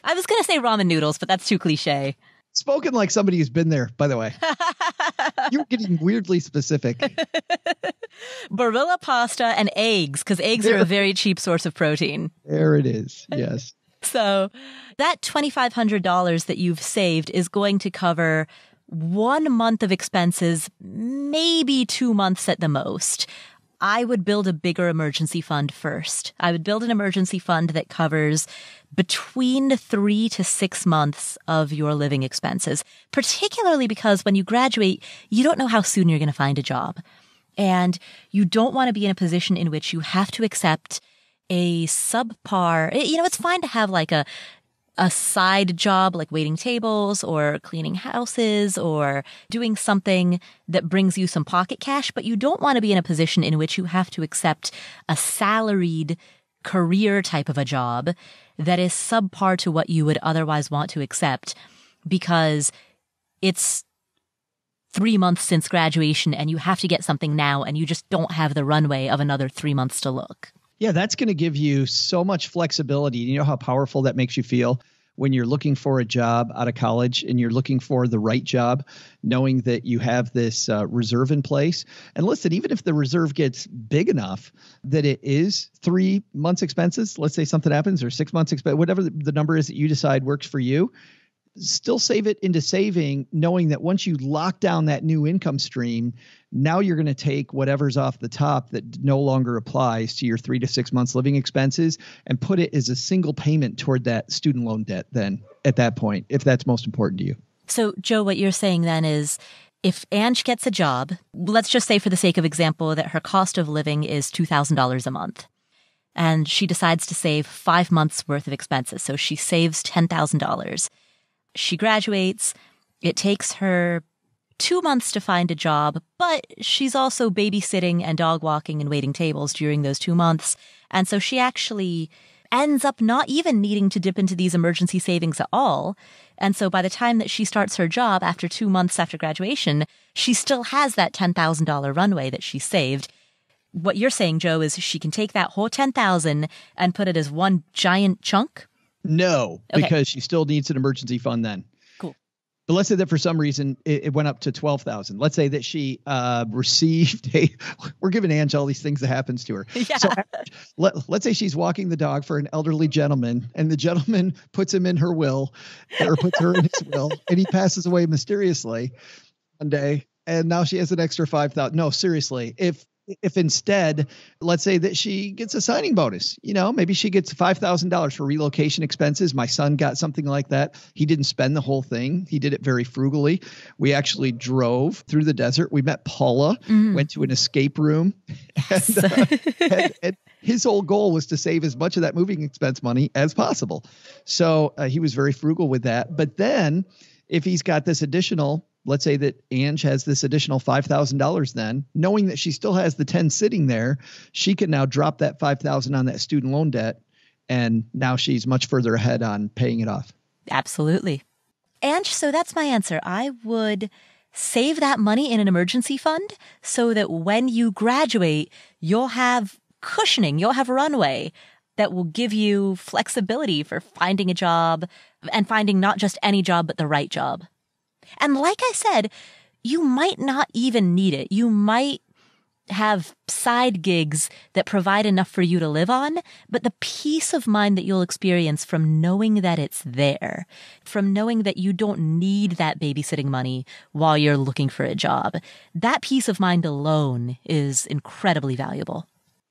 I was going to say ramen noodles, but that's too cliche. Spoken like somebody who's been there, by the way. You're getting weirdly specific. Barilla pasta and eggs, because eggs are a very cheap source of protein. There it is. Yes. So that $2,500 that you've saved is going to cover 1 month of expenses, maybe 2 months at the most. I would build a bigger emergency fund first. I would build an emergency fund that covers between 3 to 6 months of your living expenses, particularly because when you graduate, you don't know how soon you're going to find a job. And you don't want to be in a position in which you have to accept a subpar, it's fine to have like a side job like waiting tables or cleaning houses or doing something that brings you some pocket cash, but you don't want to be in a position in which you have to accept a salaried career type of a job that is subpar to what you would otherwise want to accept because it's 3 months since graduation and you have to get something now and you just don't have the runway of another 3 months to look. Yeah, that's going to give you so much flexibility. You know how powerful that makes you feel when you're looking for a job out of college and you're looking for the right job, knowing that you have this reserve in place. And listen, even if the reserve gets big enough that it is 3 months expenses, let's say something happens, or 6 months expense, whatever the number is that you decide works for you, still save it into saving, knowing that once you lock down that new income stream, now you're going to take whatever's off the top that no longer applies to your 3 to 6 months living expenses and put it as a single payment toward that student loan debt then at that point, if that's most important to you. So, Joe, what you're saying then is if Ange gets a job, let's just say for the sake of example that her cost of living is $2,000 a month, and she decides to save 5 months worth of expenses. So she saves $10,000. She graduates. It takes her 2 months to find a job, but she's also babysitting and dog walking and waiting tables during those 2 months. And so she actually ends up not even needing to dip into these emergency savings at all. And so by the time that she starts her job after 2 months after graduation, she still has that $10,000 runway that she saved. What you're saying, Joe, is she can take that whole $10,000 and put it as one giant chunk? No, Okay. because she still needs an emergency fund then. Cool. But let's say that for some reason it went up to $12,000. Let's say that she received we're giving Ange all these things that happens to her. Yeah. So let's say she's walking the dog for an elderly gentleman and the gentleman puts him in her will or puts her in his will and he passes away mysteriously one day. And now she has an extra $5,000. No, seriously, if instead, let's say that she gets a signing bonus, maybe she gets $5,000 for relocation expenses. My son got something like that. He didn't spend the whole thing. He did it very frugally. We actually drove through the desert. We met Paula, went to an escape room. Yes. And his whole goal was to save as much of that moving expense money as possible. So he was very frugal with that. But then if he's got this additional, let's say that Ange has this additional $5,000 then, knowing that she still has the 10 sitting there, she can now drop that $5,000 on that student loan debt. And now she's much further ahead on paying it off. Absolutely. Ange, so that's my answer. I would save that money in an emergency fund so that when you graduate, you'll have cushioning, you'll have runway that will give you flexibility for finding a job and finding not just any job, but the right job. And like I said, you might not even need it. You might have side gigs that provide enough for you to live on, but the peace of mind that you'll experience from knowing that it's there, from knowing that you don't need that babysitting money while you're looking for a job, that peace of mind alone is incredibly valuable.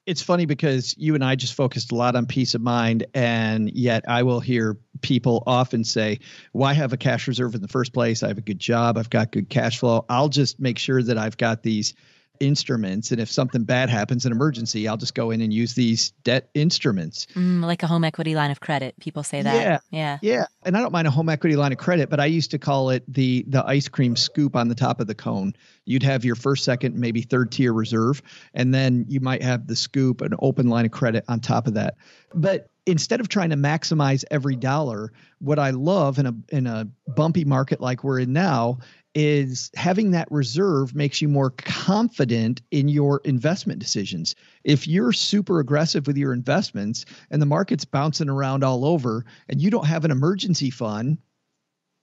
It's funny because you and I just focused a lot on peace of mind, and yet I will hear people often say, why have a cash reserve in the first place? I have a good job. I've got good cash flow. I'll just make sure that I've got these instruments. And if something bad happens, an emergency, I'll just go in and use these debt instruments. Like a home equity line of credit. People say that. Yeah. And I don't mind a home equity line of credit, but I used to call it the ice cream scoop on the top of the cone. You'd have your first, second, maybe third tier reserve, and then you might have the scoop, an open line of credit on top of that. But instead of trying to maximize every dollar, what I love in a bumpy market like we're in now is having that reserve makes you more confident in your investment decisions. If you're super aggressive with your investments and the market's bouncing around all over and you don't have an emergency fund,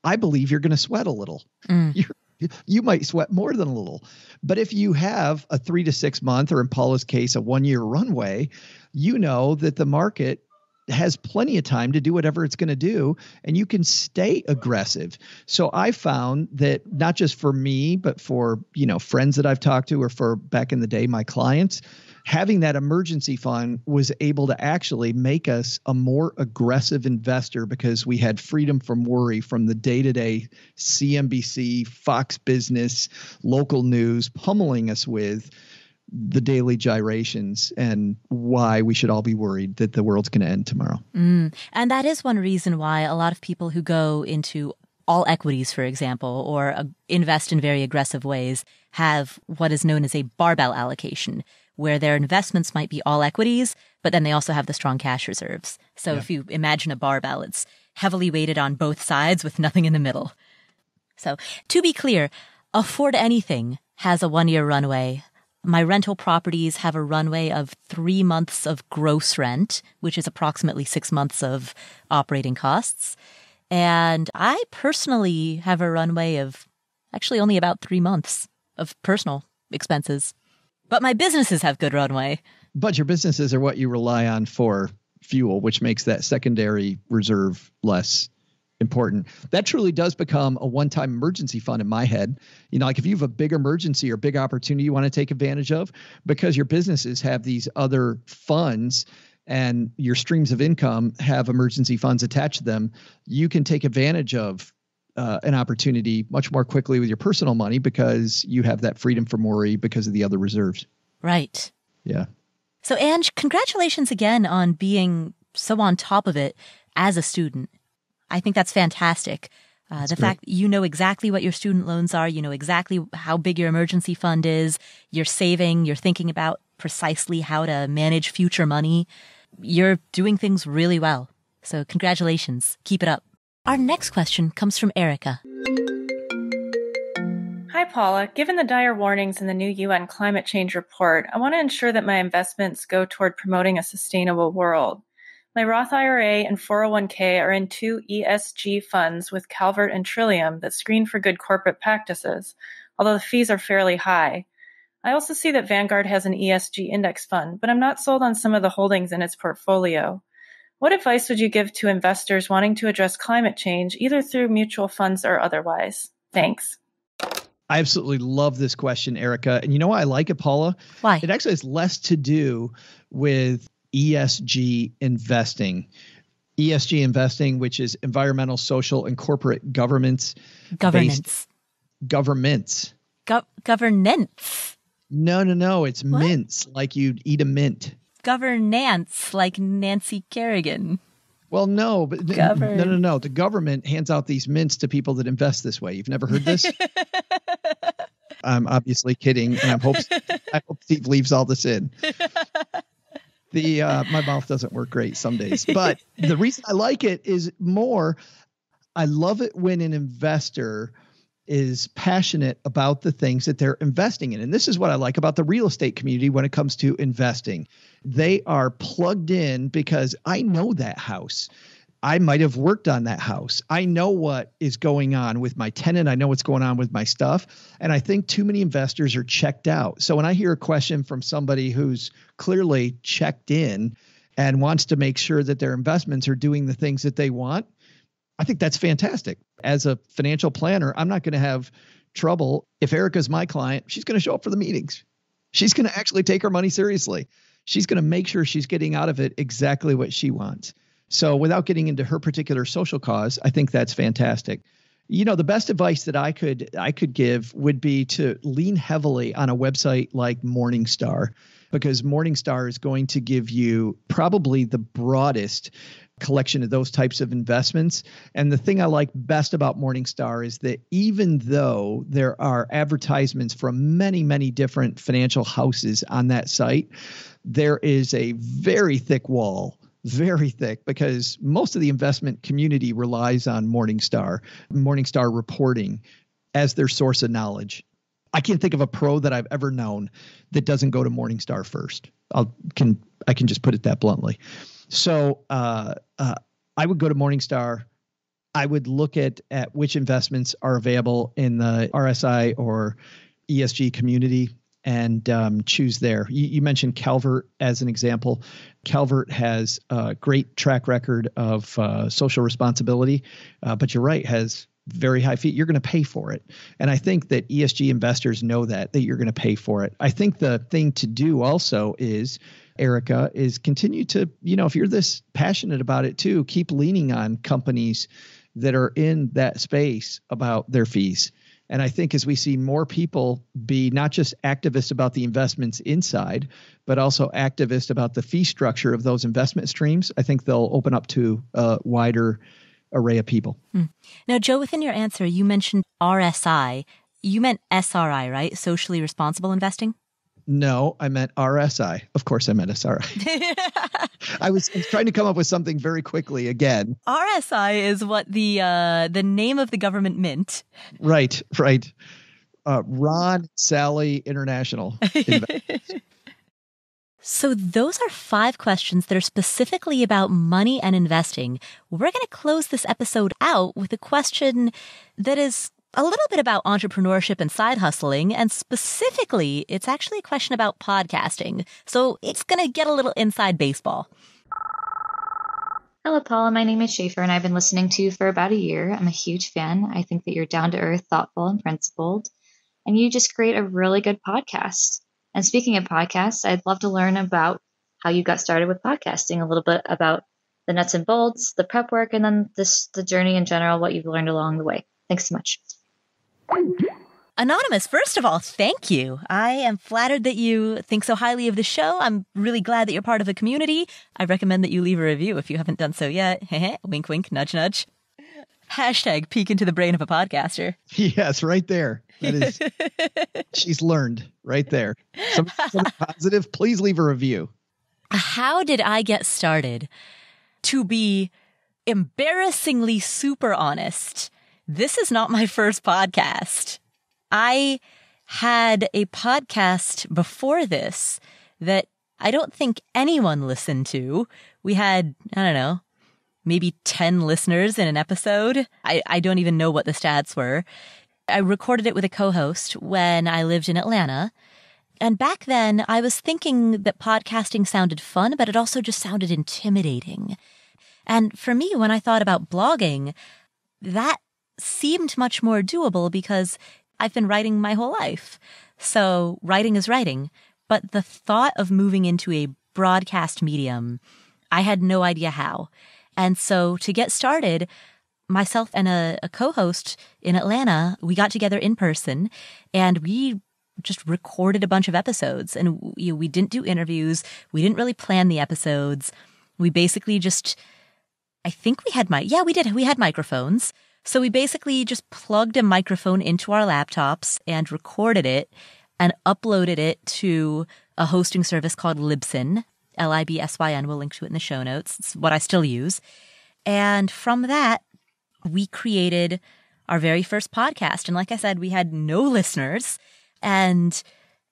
I believe you're going to sweat a little. You might sweat more than a little. But if you have a 3 to 6 month, or in Paula's case, a 1 year runway, you know that the market has plenty of time to do whatever it's going to do, and you can stay aggressive. So I found that not just for me, but for, friends that I've talked to, or for back in the day, my clients, having that emergency fund was able to actually make us a more aggressive investor because we had freedom from worry from the day-to-day CNBC, Fox Business, local news pummeling us with the daily gyrations and why we should all be worried that the world's going to end tomorrow. And that is one reason why a lot of people who go into all equities, for example, or invest in very aggressive ways have what is known as a barbell allocation, where their investments might be all equities, but then they also have the strong cash reserves. So if you imagine a barbell, it's heavily weighted on both sides with nothing in the middle. So to be clear, Afford Anything has a 1 year runway. My rental properties have a runway of 3 months of gross rent, which is approximately 6 months of operating costs. And I personally have a runway of actually only about 3 months of personal expenses. But my businesses have good runway. But your businesses are what you rely on for fuel, which makes that secondary reserve less important. That truly does become a one-time emergency fund in my head. Like if you have a big emergency or big opportunity you want to take advantage of, because your businesses have these other funds and your streams of income have emergency funds attached to them, you can take advantage of an opportunity much more quickly with your personal money because you have that freedom from worry because of the other reserves. Right. Yeah. So, Ange, congratulations again on being so on top of it as a student. I think that's fantastic. The fact that you know exactly what your student loans are, you know exactly how big your emergency fund is, you're saving, you're thinking about precisely how to manage future money. You're doing things really well. So congratulations. Keep it up. Our next question comes from Erica. Hi, Paula. Given the dire warnings in the new UN climate change report, I want to ensure that my investments go toward promoting a sustainable world. My Roth IRA and 401k are in 2 ESG funds with Calvert and Trillium that screen for good corporate practices, although the fees are fairly high. I also see that Vanguard has an ESG index fund, but I'm not sold on some of the holdings in its portfolio. What advice would you give to investors wanting to address climate change, either through mutual funds or otherwise? Thanks. I absolutely love this question, Erica. And you know why I like it, Paula? Why? It actually has less to do with ESG investing. ESG investing, which is environmental, social, and corporate governance. Governance. Governments. Governance. No. It's what? Mints, like you'd eat a mint. Governance, like Nancy Kerrigan. Well, no, but no. The government hands out these mints to people that invest this way. You've never heard this? I'm obviously kidding, and I hope Steve leaves all this in. My mouth doesn't work great some days, but the reason I like it is I love it when an investor is passionate about the things that they're investing in. And this is what I like about the real estate community when it comes to investing. They are plugged in because I know that house. I might have worked on that house. I know what is going on with my tenant. I know what's going on with my stuff. And I think too many investors are checked out. So when I hear a question from somebody who's clearly checked in and wants to make sure that their investments are doing the things that they want, I think that's fantastic. As a financial planner, I'm not going to have trouble. If Erica's my client, she's going to show up for the meetings. She's going to actually take her money seriously. She's going to make sure she's getting out of it exactly what she wants. So without getting into her particular social cause, I think that's fantastic. The best advice that I could give would be to lean heavily on a website like Morningstar, because Morningstar is going to give you probably the broadest collection of those types of investments. And the thing I like best about Morningstar is that even though there are advertisements from many, many different financial houses on that site, there is a very thick wall, very thick, because most of the investment community relies on Morningstar reporting as their source of knowledge. I can't think of a pro that I've ever known that doesn't go to Morningstar first. I can just put it that bluntly. So I would go to Morningstar. I would look at which investments are available in the RSI or ESG community and choose there. You mentioned Calvert as an example. Calvert has a great track record of social responsibility, but you're right, has very high fee. You're going to pay for it. And I think that ESG investors know that you're going to pay for it. I think the thing to do also is, Erica, is continue to, if you're this passionate about it too, keep leaning on companies that are in that space about their fees. And I think as we see more people be not just activists about the investments inside, but also activists about the fee structure of those investment streams, I think they'll open up to a wider array of people. Now, Joe, within your answer, you mentioned RSI. You meant SRI, right? Socially responsible investing? No, I meant RSI. Of course I meant SRI. I was trying to come up with something very quickly again. RSI is what the name of the government mint. Right. Ron Sally International. So those are 5 questions that are specifically about money and investing. We're going to close this episode out with a question that is a little bit about entrepreneurship and side hustling, and specifically, it's actually a question about podcasting. So it's going to get a little inside baseball. Hello, Paula. My name is Schaffer, and I've been listening to you for about a year. I'm a huge fan. I think that you're down-to-earth, thoughtful, and principled, and you just create a really good podcast. And speaking of podcasts, I'd love to learn about how you got started with podcasting, a little bit about the nuts and bolts, the prep work, and then the journey in general, what you've learned along the way. Thanks so much. Anonymous, first of all, thank you. I am flattered that you think so highly of the show. I'm really glad that you're part of the community. I recommend that you leave a review if you haven't done so yet. Wink, wink, nudge, nudge. Hashtag peek into the brain of a podcaster. Yes, right there. That is, she's learned right there. Something positive, please leave a review. How did I get started? To be embarrassingly super honest, this is not my first podcast. I had a podcast before this that I don't think anyone listened to. We had, I don't know, maybe 10 listeners in an episode. I don't even know what the stats were. I recorded it with a co-host when I lived in Atlanta. And back then, I was thinking that podcasting sounded fun, but it also just sounded intimidating. And for me, when I thought about blogging, that seemed much more doable because I've been writing my whole life. So writing is writing. But the thought of moving into a broadcast medium, I had no idea how. And so to get started, myself and a co-host in Atlanta, we got together in person and we just recorded a bunch of episodes. And we didn't do interviews. We didn't really plan the episodes. We basically just, I think we had we did. We had microphones. So we basically just plugged a microphone into our laptops and recorded it and uploaded it to a hosting service called Libsyn, Libsyn. We'll link to it in the show notes. It's what I still use. And from that, we created our very first podcast. And like I said, we had no listeners. And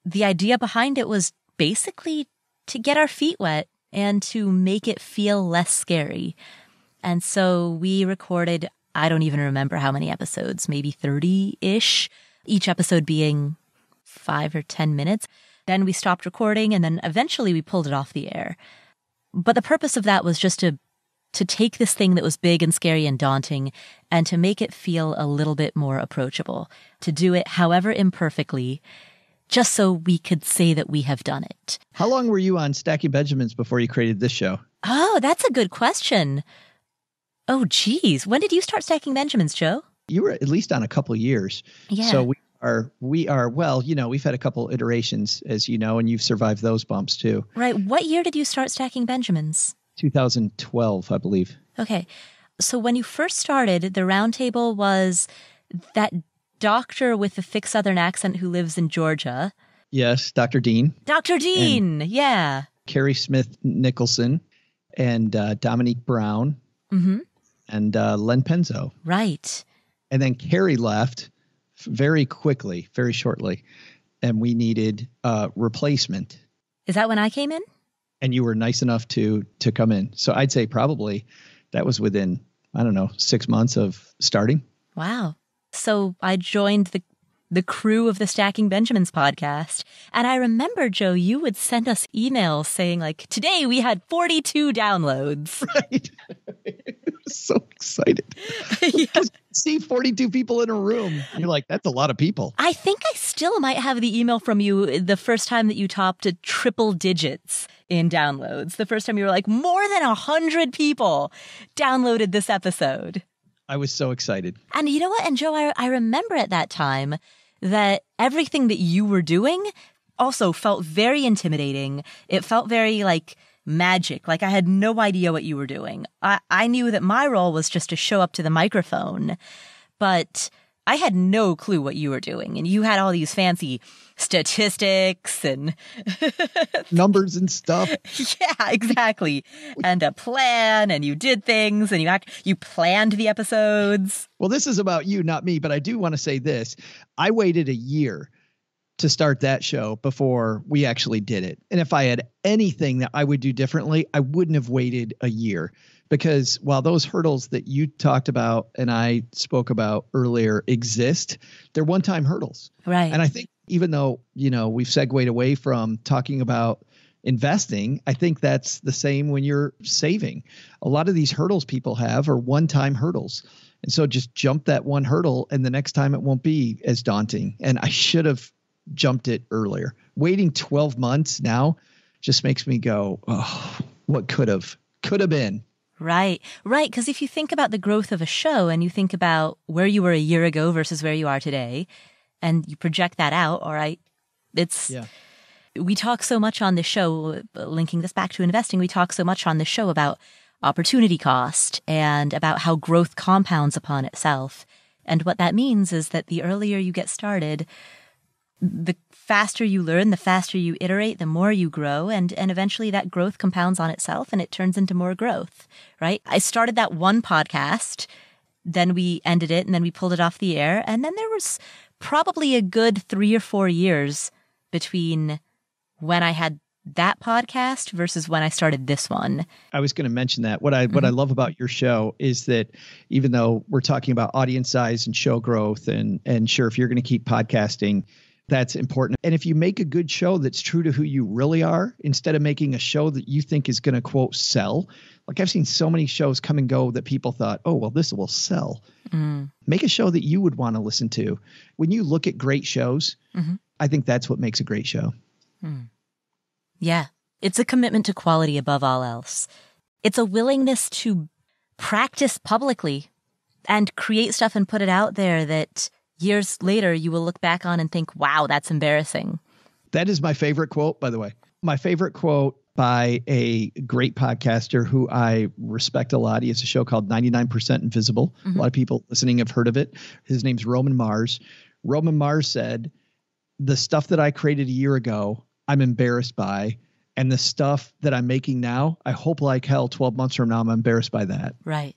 the idea behind it was basically to get our feet wet and to make it feel less scary. And so we recorded, I don't even remember how many episodes, maybe 30-ish, each episode being 5 or 10 minutes. Then we stopped recording and then eventually we pulled it off the air. But the purpose of that was just to take this thing that was big and scary and daunting and to make it feel a little bit more approachable, to do it however imperfectly, just so we could say that we have done it. How long were you on Stacking Benjamins before you created this show? Oh, that's a good question. Oh, geez. When did you start Stacking Benjamins, Joe? You were at least on a couple of years. Yeah. So we are, well, we've had a couple iterations, as you know, and you've survived those bumps too. Right. What year did you start stacking Benjamins? 2012, I believe. Okay. So when you first started, the roundtable was that doctor with the thick Southern accent who lives in Georgia. Yes, Dr. Dean. Dr. Dean, yeah. Carrie Smith Nicholson and Dominique Brown and Len Penzo. Right. And then Carrie left very quickly, very shortly, and we needed a replacement. Is that when I came in? And you were nice enough to come in. So I'd say probably that was within, 6 months of starting. Wow. So I joined the crew of the Stacking Benjamins podcast. And I remember, Joe, you would send us emails saying like, today we had 42 downloads. Right. So excited. Yeah. See 42 people in a room. You're like, that's a lot of people. I think I still might have the email from you the first time that you topped triple digits in downloads. The first time you were like, more than 100 people downloaded this episode. I was so excited. And you know what? And Joe, I remember at that time that everything that you were doing also felt very intimidating. It felt very like magic. Like I had no idea what you were doing. I knew that my role was just to show up to the microphone, but I had no clue what you were doing. And you had all these fancy statistics and numbers and stuff. Yeah, exactly. And a plan, and you did things, and you planned the episodes. Well, this is about you, not me, but I do want to say this. I waited a year to start that show before we actually did it. And if I had anything that I would do differently, I wouldn't have waited a year. Because while those hurdles that you talked about and I spoke about earlier exist, they're one-time hurdles. Right. And I think even though, we've segued away from talking about investing, I think that's the same when you're saving. A lot of these hurdles people have are one-time hurdles. And so just jump that one hurdle and the next time it won't be as daunting. And I should have jumped it earlier. Waiting 12 months now just makes me go, oh, what could have been. Right. Because if you think about the growth of a show and you think about where you were a year ago versus where you are today, and you project that out, all right, we talk so much on the show, linking this back to investing, we talk so much on the show about opportunity cost and about how growth compounds upon itself. And what that means is that the earlier you get started, the faster you learn, the faster you iterate, the more you grow, and eventually that growth compounds on itself and it turns into more growth, right? I started that one podcast, then we ended it, and then we pulled it off the air, and then there was probably a good 3 or 4 years between when I had that podcast versus when I started this one. I was going to mention that. What I love about your show is that even though we're talking about audience size and show growth, and sure, if you're going to keep podcasting, that's important. And if you make a good show that's true to who you really are, instead of making a show that you think is going to, quote, sell. Like I've seen so many shows come and go that people thought, oh, well, this will sell. Make a show that you would want to listen to. When you look at great shows, I think that's what makes a great show. Yeah. It's a commitment to quality above all else. It's a willingness to practice publicly and create stuff and put it out there that years later you will look back on and think, wow, that's embarrassing. That is my favorite quote, by the way. My favorite quote by a great podcaster who I respect a lot. He has a show called 99% Invisible. A lot of people listening have heard of it. His name's Roman Mars. Roman Mars said, the stuff that I created a year ago, I'm embarrassed by. And the stuff that I'm making now, I hope like hell 12 months from now, I'm embarrassed by that. Right.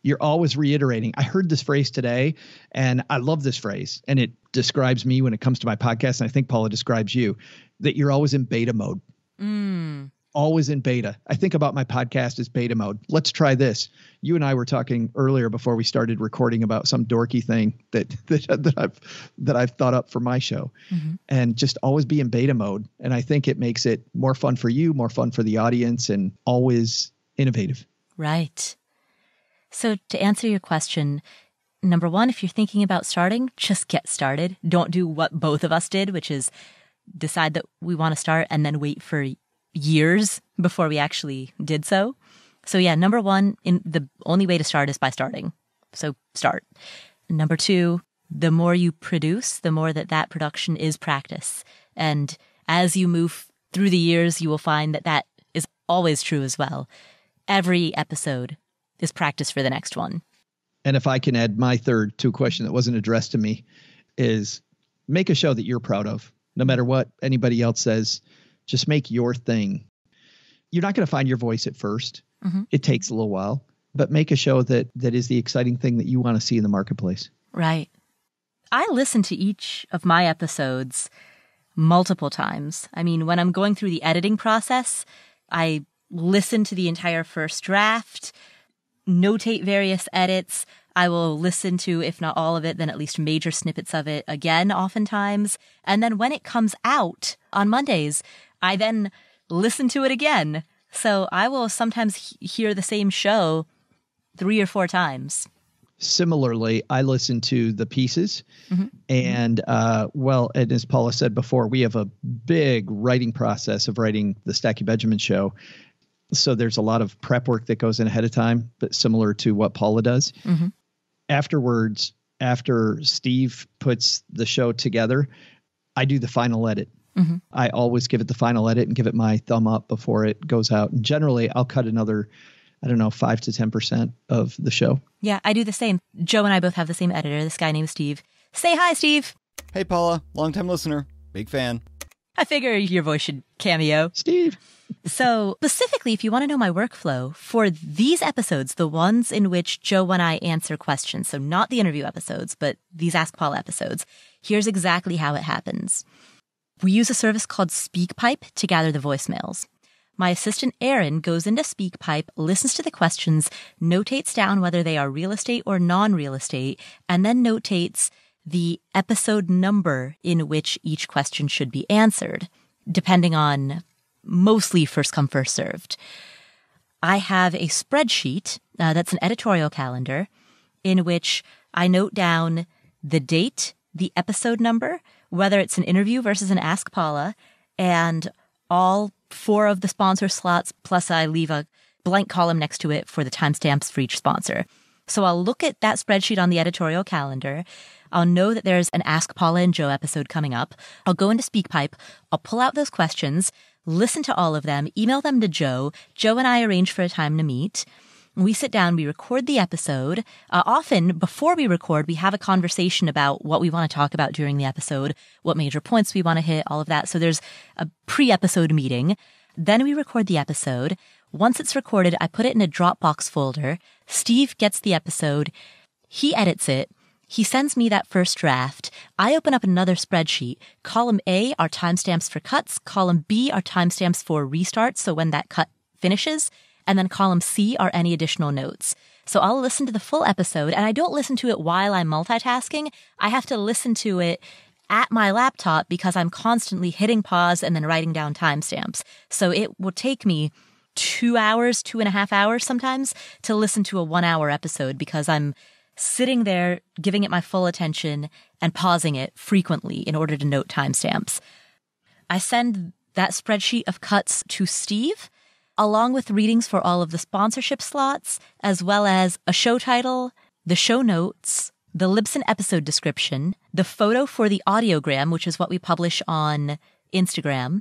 You're always reiterating. I heard this phrase today, and I love this phrase. And it describes me when it comes to my podcast. And I think Paula describes you, that you're always in beta mode. Always in beta. I think about my podcast as beta mode. Let's try this. You and I were talking earlier before we started recording about some dorky thing that I've thought up for my show, and just always be in beta mode. And I think it makes it more fun for you, more fun for the audience, and always innovative. Right. So to answer your question, number one, if you're thinking about starting, just get started. Don't do what both of us did, which is decide that we want to start and then wait for years before we actually did so. So yeah, number one, the only way to start is by starting. So start. Number 2, the more you produce, the more that production is practice. And as you move through the years, you will find that is always true as well. Every episode is practice for the next one. And if I can add my third to a question that wasn't addressed to me, is make a show that you're proud of. No matter what anybody else says, just make your thing. You're not going to find your voice at first. Mm-hmm. It takes a little while, but make a show that is the exciting thing that you want to see in the marketplace. Right. I listen to each of my episodes multiple times. I mean, when I'm going through the editing process, I listen to the entire first draft, notate various edits. I will listen to, if not all of it, then at least major snippets of it again, oftentimes. And then when it comes out on Mondays, I then listen to it again. So I will sometimes hear the same show 3 or 4 times. Similarly, I listen to the pieces. Mm-hmm. And, and as Paula said before, we have a big writing process of writing the Stacky Benjamin show. So there's a lot of prep work that goes in ahead of time, but similar to what Paula does. Mm-hmm. Afterwards, after Steve puts the show together, I do the final edit. Mm-hmm. I always give it the final edit and give it my thumb up before it goes out. And generally, I'll cut another, 5 to 10% of the show. Yeah, I do the same. Joe and I both have the same editor, this guy named Steve. Say hi, Steve. Hey, Paula. Longtime listener. Big fan. I figure your voice should cameo. Steve. So specifically, if you want to know my workflow for these episodes, the ones in which Joe and I answer questions, so not the interview episodes, but these Ask Paula episodes, here's exactly how it happens. We use a service called SpeakPipe to gather the voicemails. My assistant, Erin, goes into SpeakPipe, listens to the questions, notates down whether they are real estate or non-real estate, and then notates the episode number in which each question should be answered, depending on mostly first come, first served. I have a spreadsheet that's an editorial calendar in which I note down the date, the episode number, whether it's an interview versus an Ask Paula, and all 4 of the sponsor slots, plus I leave a blank column next to it for the timestamps for each sponsor. So I'll look at that spreadsheet on the editorial calendar. I'll know that there's an Ask Paula and Joe episode coming up. I'll go into SpeakPipe. I'll pull out those questions, listen to all of them, email them to Joe. Joe and I arrange for a time to meet. We sit down, we record the episode. Often, before we record, we have a conversation about what we want to talk about during the episode, what major points we want to hit, all of that. So there's a pre-episode meeting. Then we record the episode. Once it's recorded, I put it in a Dropbox folder. Steve gets the episode. He edits it. He sends me that first draft. I open up another spreadsheet. Column A are timestamps for cuts. Column B are timestamps for restarts, so when that cut finishes. And then column C are any additional notes. So I'll listen to the full episode, and I don't listen to it while I'm multitasking. I have to listen to it at my laptop because I'm constantly hitting pause and then writing down timestamps. So it will take me 2 hours, 2.5 hours sometimes to listen to a 1-hour episode because I'm sitting there, giving it my full attention and pausing it frequently in order to note timestamps. I send that spreadsheet of cuts to Steve, along with readings for all of the sponsorship slots, as well as a show title, the show notes, the Libsyn episode description, the photo for the audiogram, which is what we publish on Instagram,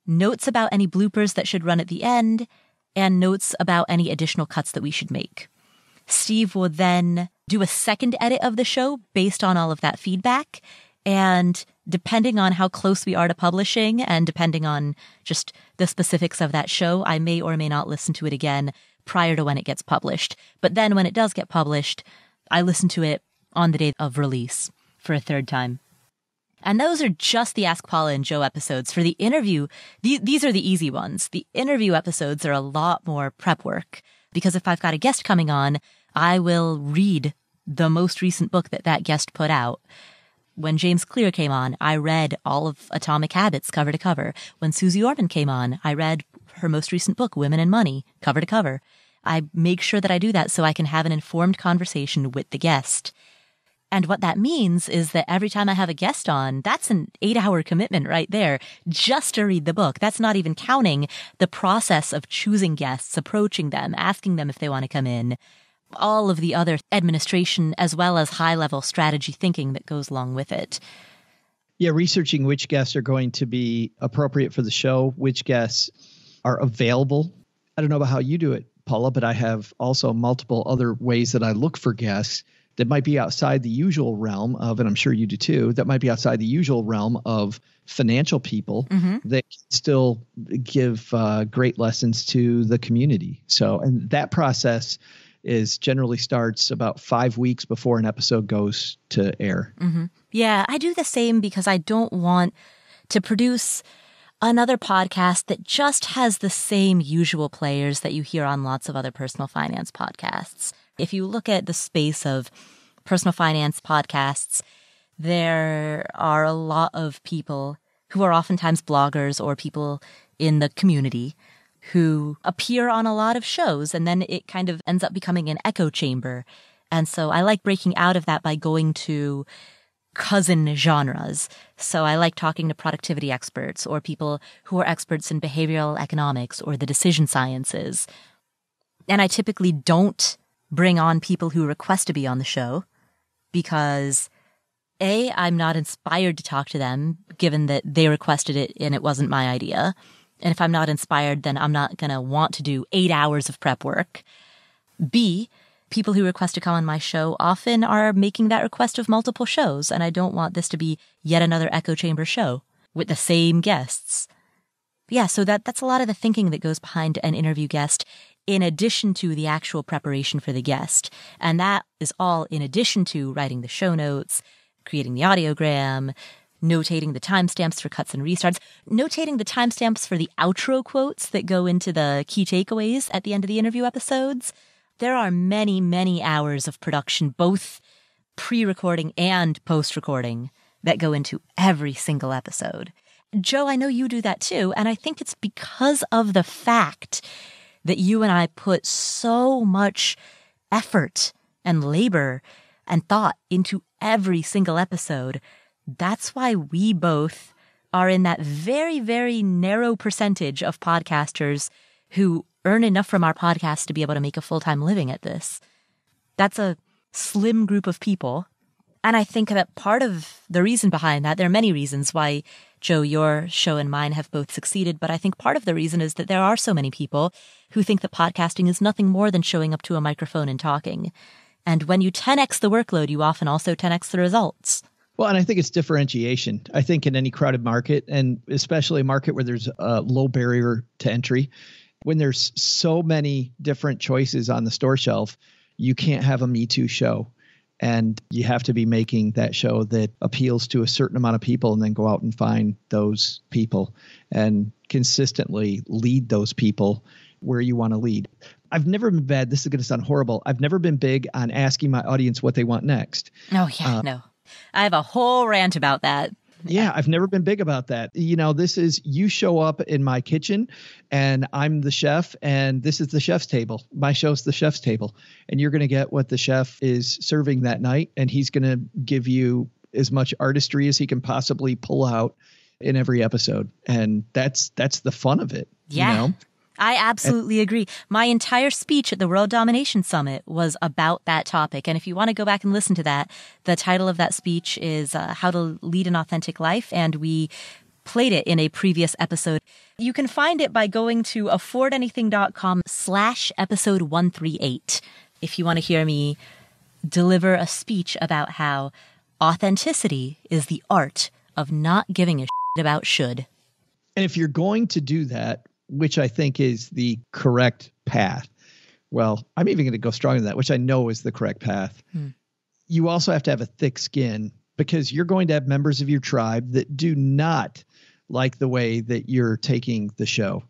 notes about any bloopers that should run at the end, and notes about any additional cuts that we should make. Steve will then do a second edit of the show based on all of that feedback. And depending on how close we are to publishing and depending on just the specifics of that show, I may or may not listen to it again prior to when it gets published. But then when it does get published, I listen to it on the day of release for a third time. And those are just the Ask Paula and Joe episodes. For the interview, these are the easy ones. The interview episodes are a lot more prep work because if I've got a guest coming on, I will read the most recent book that guest put out. When James Clear came on, I read all of Atomic Habits cover to cover. When Susie Orman came on, I read her most recent book, Women and Money, cover to cover. I make sure that I do that so I can have an informed conversation with the guest. And what that means is that every time I have a guest on, that's an 8-hour commitment right there just to read the book. That's not even counting the process of choosing guests, approaching them, asking them if they want to come in, all of the other administration as well as high-level strategy thinking that goes along with it. Yeah, researching which guests are going to be appropriate for the show, which guests are available. I don't know about how you do it, Paula, but I have also multiple other ways that I look for guests that might be outside the usual realm of, and I'm sure you do too, that might be outside the usual realm of financial people that can still give great lessons to the community. So, and that process generally starts about 5 weeks before an episode goes to air. Yeah, I do the same because I don't want to produce another podcast that just has the same usual players that you hear on lots of other personal finance podcasts. If you look at the space of personal finance podcasts, there are a lot of people who are oftentimes bloggers or people in the community who appear on a lot of shows, and then it kind of ends up becoming an echo chamber. And so I like breaking out of that by going to cousin genres. So I like talking to productivity experts or people who are experts in behavioral economics or the decision sciences. And I typically don't bring on people who request to be on the show because A, I'm not inspired to talk to them given that they requested it and it wasn't my idea. And if I'm not inspired, then I'm not going to want to do 8 hours of prep work. B, people who request to come on my show often are making that request of multiple shows, and I don't want this to be yet another echo chamber show with the same guests. Yeah, so that's a lot of the thinking that goes behind an interview guest in addition to the actual preparation for the guest. And that is all in addition to writing the show notes, creating the audiogram, notating the timestamps for cuts and restarts, notating the timestamps for the outro quotes that go into the key takeaways at the end of the interview episodes. There are many, many hours of production, both pre-recording and post-recording, that go into every single episode. Joe, I know you do that too, and I think it's because of the fact that you and I put so much effort and labor and thought into every single episode. That's why we both are in that very, very narrow percentage of podcasters who earn enough from our podcast to be able to make a full-time living at this. That's a slim group of people. And I think that part of the reason behind that, there are many reasons why, Joe, your show and mine have both succeeded, but I think part of the reason is that there are so many people who think that podcasting is nothing more than showing up to a microphone and talking. And when you 10x the workload, you often also 10x the results. Well, and I think it's differentiation. I think in any crowded market, and especially a market where there's a low barrier to entry, when there's so many different choices on the store shelf, you can't have a Me Too show. And you have to be making that show that appeals to a certain amount of people and then go out and find those people and consistently lead those people where you want to lead. I've never been bad. This is going to sound horrible. I've never been big on asking my audience what they want next. Oh, yeah, no. I have a whole rant about that. Yeah, I've never been big about that. You know, this is, you show up in my kitchen and I'm the chef and this is the chef's table. My show's the chef's table and you're going to get what the chef is serving that night. And he's going to give you as much artistry as he can possibly pull out in every episode. And that's the fun of it. Yeah. You know? I absolutely agree. My entire speech at the World Domination Summit was about that topic. And if you want to go back and listen to that, the title of that speech is How to Lead an Authentic Life. And we played it in a previous episode. You can find it by going to affordanything.com/episode 138 if you want to hear me deliver a speech about how authenticity is the art of not giving a shit about should. And if you're going to do that, which I think is the correct path. Well, I'm even going to go stronger than that, which I know is the correct path. You also have to have a thick skin because you're going to have members of your tribe that do not like the way that you're taking the show.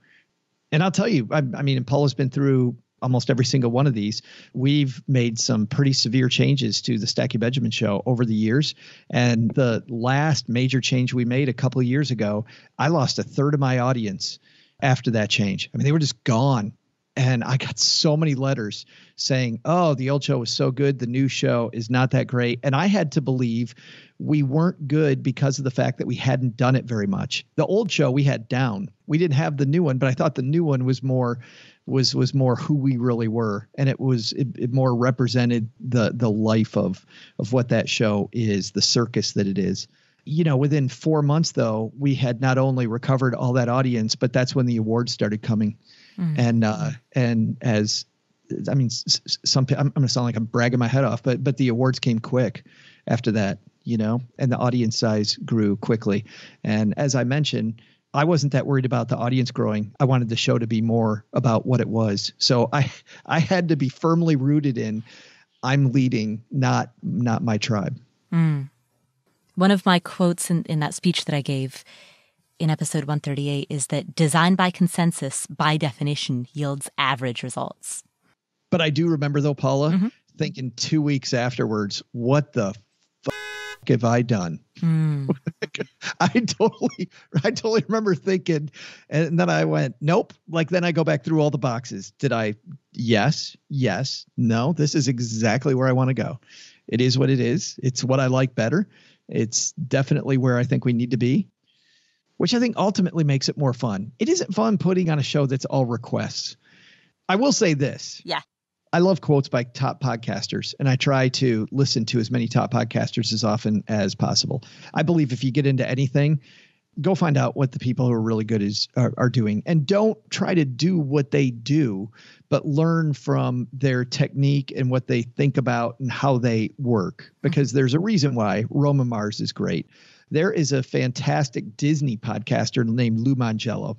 And I'll tell you, I mean, and Paula's been through almost every single one of these. We've made some pretty severe changes to the Stacking Benjamin show over the years. And the last major change we made a couple of years ago, I lost a third of my audience after that change. I mean, they were just gone. And I got so many letters saying, oh, the old show was so good. The new show is not that great. And I had to believe we weren't good because of the fact that we hadn't done it very much. The old show we had down. We didn't have the new one, but I thought the new one was more was more who we really were. And it more represented the life of what that show is, the circus that it is. Within 4 months, though, we had not only recovered all that audience, but that's when the awards started coming. Mm-hmm. And as, I mean, I'm going to sound like I'm bragging my head off, but the awards came quick after that, and the audience size grew quickly. And as I mentioned, I wasn't that worried about the audience growing. I wanted the show to be more about what it was. So I had to be firmly rooted in, I'm leading, not my tribe. Mm. One of my quotes in that speech that I gave in episode 138 is that design by consensus, by definition, yields average results. But I do remember, though, Paula, mm-hmm. thinking 2 weeks afterwards, what the have I done? Mm. I totally remember thinking, and then I went, nope. Like, then I go back through all the boxes. Did I? Yes. No, this is exactly where I want to go. It is what it is. It's what I like better. It's definitely where I think we need to be, which I think ultimately makes it more fun. It isn't fun putting on a show that's all requests. I will say this. Yeah. I love quotes by top podcasters, and I try to listen to as many top podcasters as often as possible. I believe if you get into anything, go find out what the people who are really good are doing, and don't try to do what they do, but learn from their technique and what they think about and how they work, because there's a reason why Roman Mars is great. There is a fantastic Disney podcaster named Lou Mangello.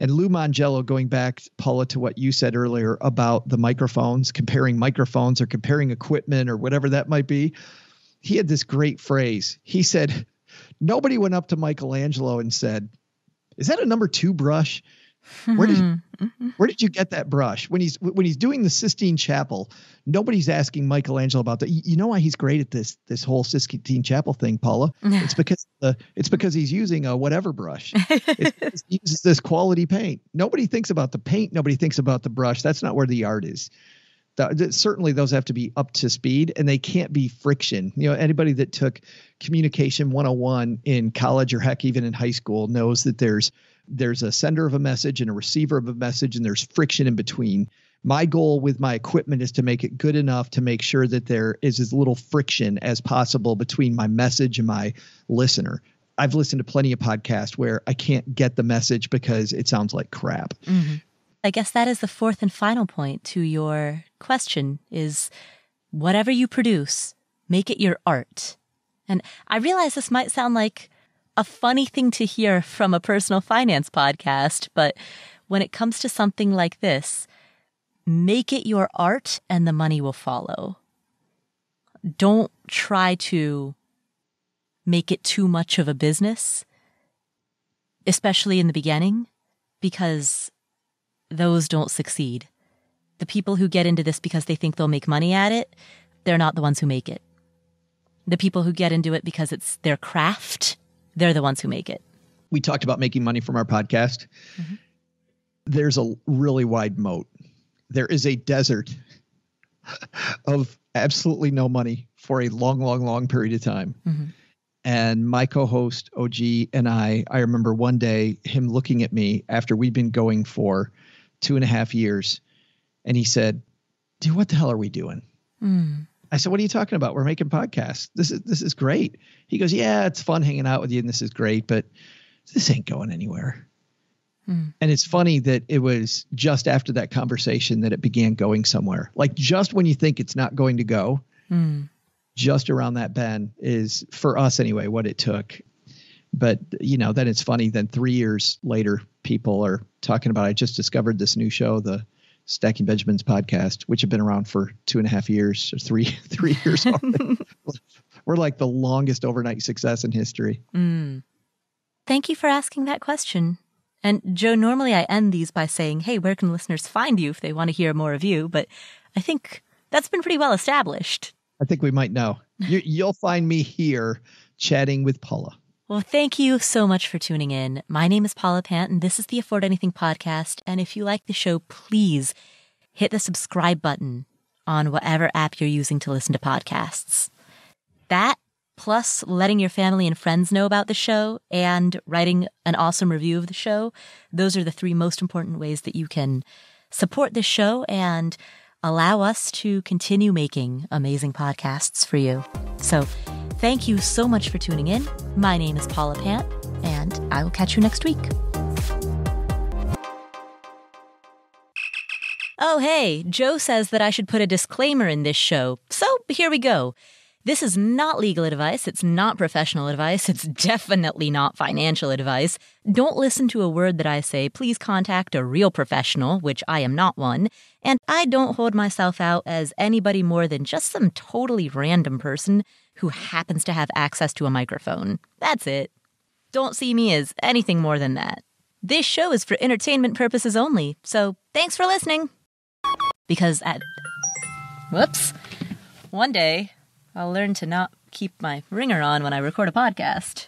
And Lou Mangello, going back, Paula, to what you said earlier about the microphones, comparing microphones or comparing equipment or whatever that might be, he had this great phrase. He said, nobody went up to Michelangelo and said, is that a number 2 brush? Where did you get that brush? When he's doing the Sistine Chapel, nobody's asking Michelangelo about that. You know why he's great at this whole Sistine Chapel thing, Paula? It's because he's using a whatever brush. He uses this quality paint. Nobody thinks about the paint. Nobody thinks about the brush. That's not where the art is. Certainly those have to be up to speed, and they can't be friction. Anybody that took communication 101 in college, or heck, even in high school, knows that there's a sender of a message and a receiver of a message, and there's friction in between. My goal with my equipment is to make it good enough to make sure that there is as little friction as possible between my message and my listener. I've listened to plenty of podcasts where I can't get the message because it sounds like crap. Mm-hmm. I guess that is the fourth and final point to your question is whatever you produce, make it your art. And I realize this might sound like a funny thing to hear from a personal finance podcast, but when it comes to something like this, make it your art and the money will follow. Don't try to make it too much of a business, especially in the beginning, because those don't succeed. The people who get into this because they think they'll make money at it, they're not the ones who make it. The people who get into it because it's their craft, they're the ones who make it. We talked about making money from our podcast. Mm-hmm. There's a really wide moat. There is a desert of absolutely no money for a long, long, long period of time. Mm-hmm. And my co-host, OG, and I remember one day him looking at me after we'd been going for 2.5 years. And he said, dude, what the hell are we doing? Mm. I said, what are you talking about? We're making podcasts. This is great. He goes, yeah, it's fun hanging out with you and this is great, but this ain't going anywhere. Mm. And it's funny that it was just after that conversation that it began going somewhere. Like just when you think it's not going to go, just around that bend is, for us anyway, what it took. But, then it's funny. Then 3 years later, people are talking about, I just discovered this new show, the Stacking Benjamins podcast, which have been around for 2.5 years, or three years already. We're like the longest overnight success in history. Mm. Thank you for asking that question. And Joe, normally I end these by saying, hey, where can listeners find you if they want to hear more of you? But I think that's been pretty well established. I think we might know. You'll find me here chatting with Paula. Well, thank you so much for tuning in. My name is Paula Pant, and this is the Afford Anything podcast. And if you like the show, please hit the subscribe button on whatever app you're using to listen to podcasts. That, plus letting your family and friends know about the show and writing an awesome review of the show, those are the 3 most important ways that you can support this show and allow us to continue making amazing podcasts for you. So thank you so much for tuning in. My name is Paula Pant, and I will catch you next week. Oh, hey, Joe says that I should put a disclaimer in this show. So here we go. This is not legal advice. It's not professional advice. It's definitely not financial advice. Don't listen to a word that I say. Please contact a real professional, which I am not one. And I don't hold myself out as anybody more than just some totally random person who happens to have access to a microphone. That's it. Don't see me as anything more than that. This show is for entertainment purposes only, so thanks for listening. Because one day I'll learn to not keep my ringer on when I record a podcast.